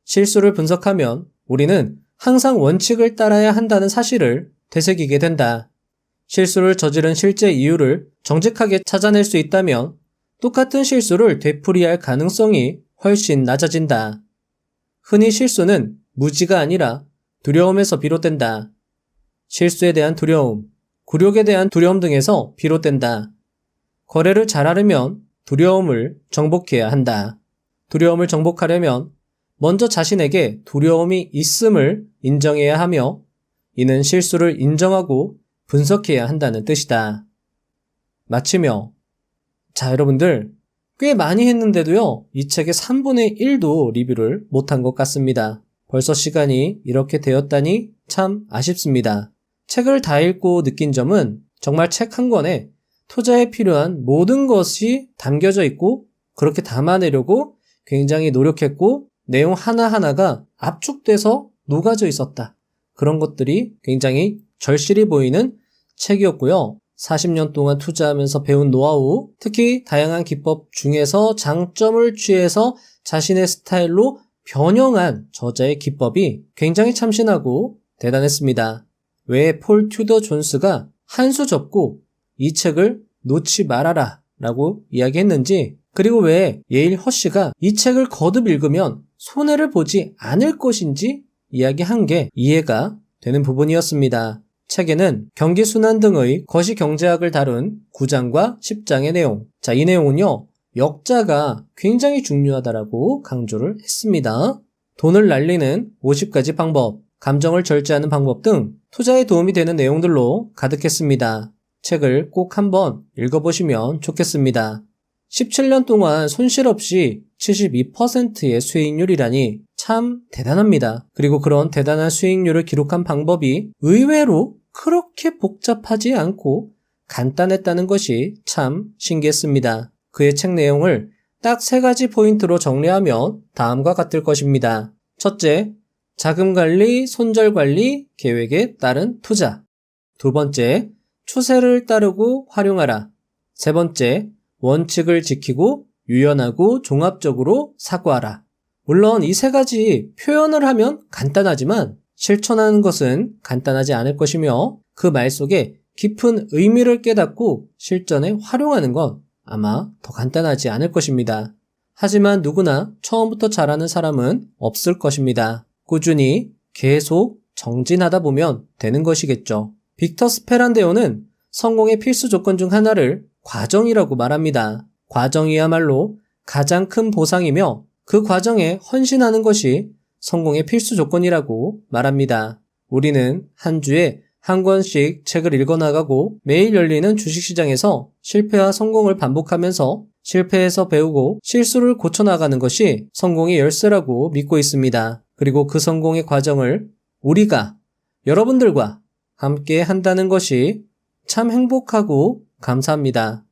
실수를 분석하면 우리는 항상 원칙을 따라야 한다는 사실을 되새기게 된다. 실수를 저지른 실제 이유를 정직하게 찾아낼 수 있다면 똑같은 실수를 되풀이할 가능성이 훨씬 낮아진다. 흔히 실수는 무지가 아니라 두려움에서 비롯된다. 실수에 대한 두려움, 굴욕에 대한 두려움 등에서 비롯된다. 거래를 잘하려면 두려움을 정복해야 한다. 두려움을 정복하려면 먼저 자신에게 두려움이 있음을 인정해야 하며 이는 실수를 인정하고 분석해야 한다는 뜻이다. 마치며 자, 여러분들 꽤 많이 했는데도요, 이 책의 3분의 1도 리뷰를 못한 것 같습니다. 벌써 시간이 이렇게 되었다니 참 아쉽습니다. 책을 다 읽고 느낀 점은 정말 책 한 권에 투자에 필요한 모든 것이 담겨져 있고 그렇게 담아내려고 굉장히 노력했고 내용 하나하나가 압축돼서 녹아져 있었다. 그런 것들이 굉장히 절실히 보이는 책이었고요. 40년 동안 투자하면서 배운 노하우, 특히 다양한 기법 중에서 장점을 취해서 자신의 스타일로 변형한 저자의 기법이 굉장히 참신하고 대단했습니다. 왜 폴 튜더 존스가 한 수 접고 이 책을 놓지 말아라 라고 이야기했는지, 그리고 왜 예일 허쉬가 이 책을 거듭 읽으면 손해를 보지 않을 것인지 이야기한 게 이해가 되는 부분이었습니다. 책에는 경기순환 등의 거시경제학을 다룬 9장과 10장의 내용, 자, 이 내용은요, 역자가 굉장히 중요하다라고 강조를 했습니다. 돈을 날리는 50가지 방법, 감정을 절제하는 방법 등 투자에 도움이 되는 내용들로 가득했습니다. 책을 꼭 한번 읽어보시면 좋겠습니다. 17년 동안 손실 없이 72%의 수익률이라니 참 대단합니다. 그리고 그런 대단한 수익률을 기록한 방법이 의외로 그렇게 복잡하지 않고 간단했다는 것이 참 신기했습니다. 그의 책 내용을 딱 3가지 포인트로 정리하면 다음과 같을 것입니다. 첫째, 자금관리, 손절관리, 계획에 따른 투자. 두 번째, 추세를 따르고 활용하라. 세 번째, 원칙을 지키고 유연하고 종합적으로 사고하라. 물론 이 3가지 표현을 하면 간단하지만 실천하는 것은 간단하지 않을 것이며 그 말 속에 깊은 의미를 깨닫고 실전에 활용하는 건 아마 더 간단하지 않을 것입니다. 하지만 누구나 처음부터 잘하는 사람은 없을 것입니다. 꾸준히 계속 정진하다 보면 되는 것이겠죠. 빅터 스페란데오는 성공의 필수 조건 중 하나를 과정이라고 말합니다. 과정이야말로 가장 큰 보상이며 그 과정에 헌신하는 것이 성공의 필수 조건이라고 말합니다. 우리는 한 주에 한 권씩 책을 읽어나가고 매일 열리는 주식시장에서 실패와 성공을 반복하면서 실패에서 배우고 실수를 고쳐나가는 것이 성공의 열쇠라고 믿고 있습니다. 그리고 그 성공의 과정을 우리가 여러분들과 함께 한다는 것이 참 행복하고 감사합니다.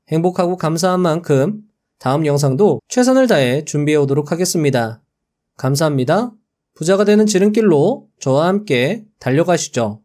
행복하고 감사한 만큼 다음 영상도 최선을 다해 준비해 오도록 하겠습니다. 감사합니다. 부자가 되는 지름길로 저와 함께 달려가시죠.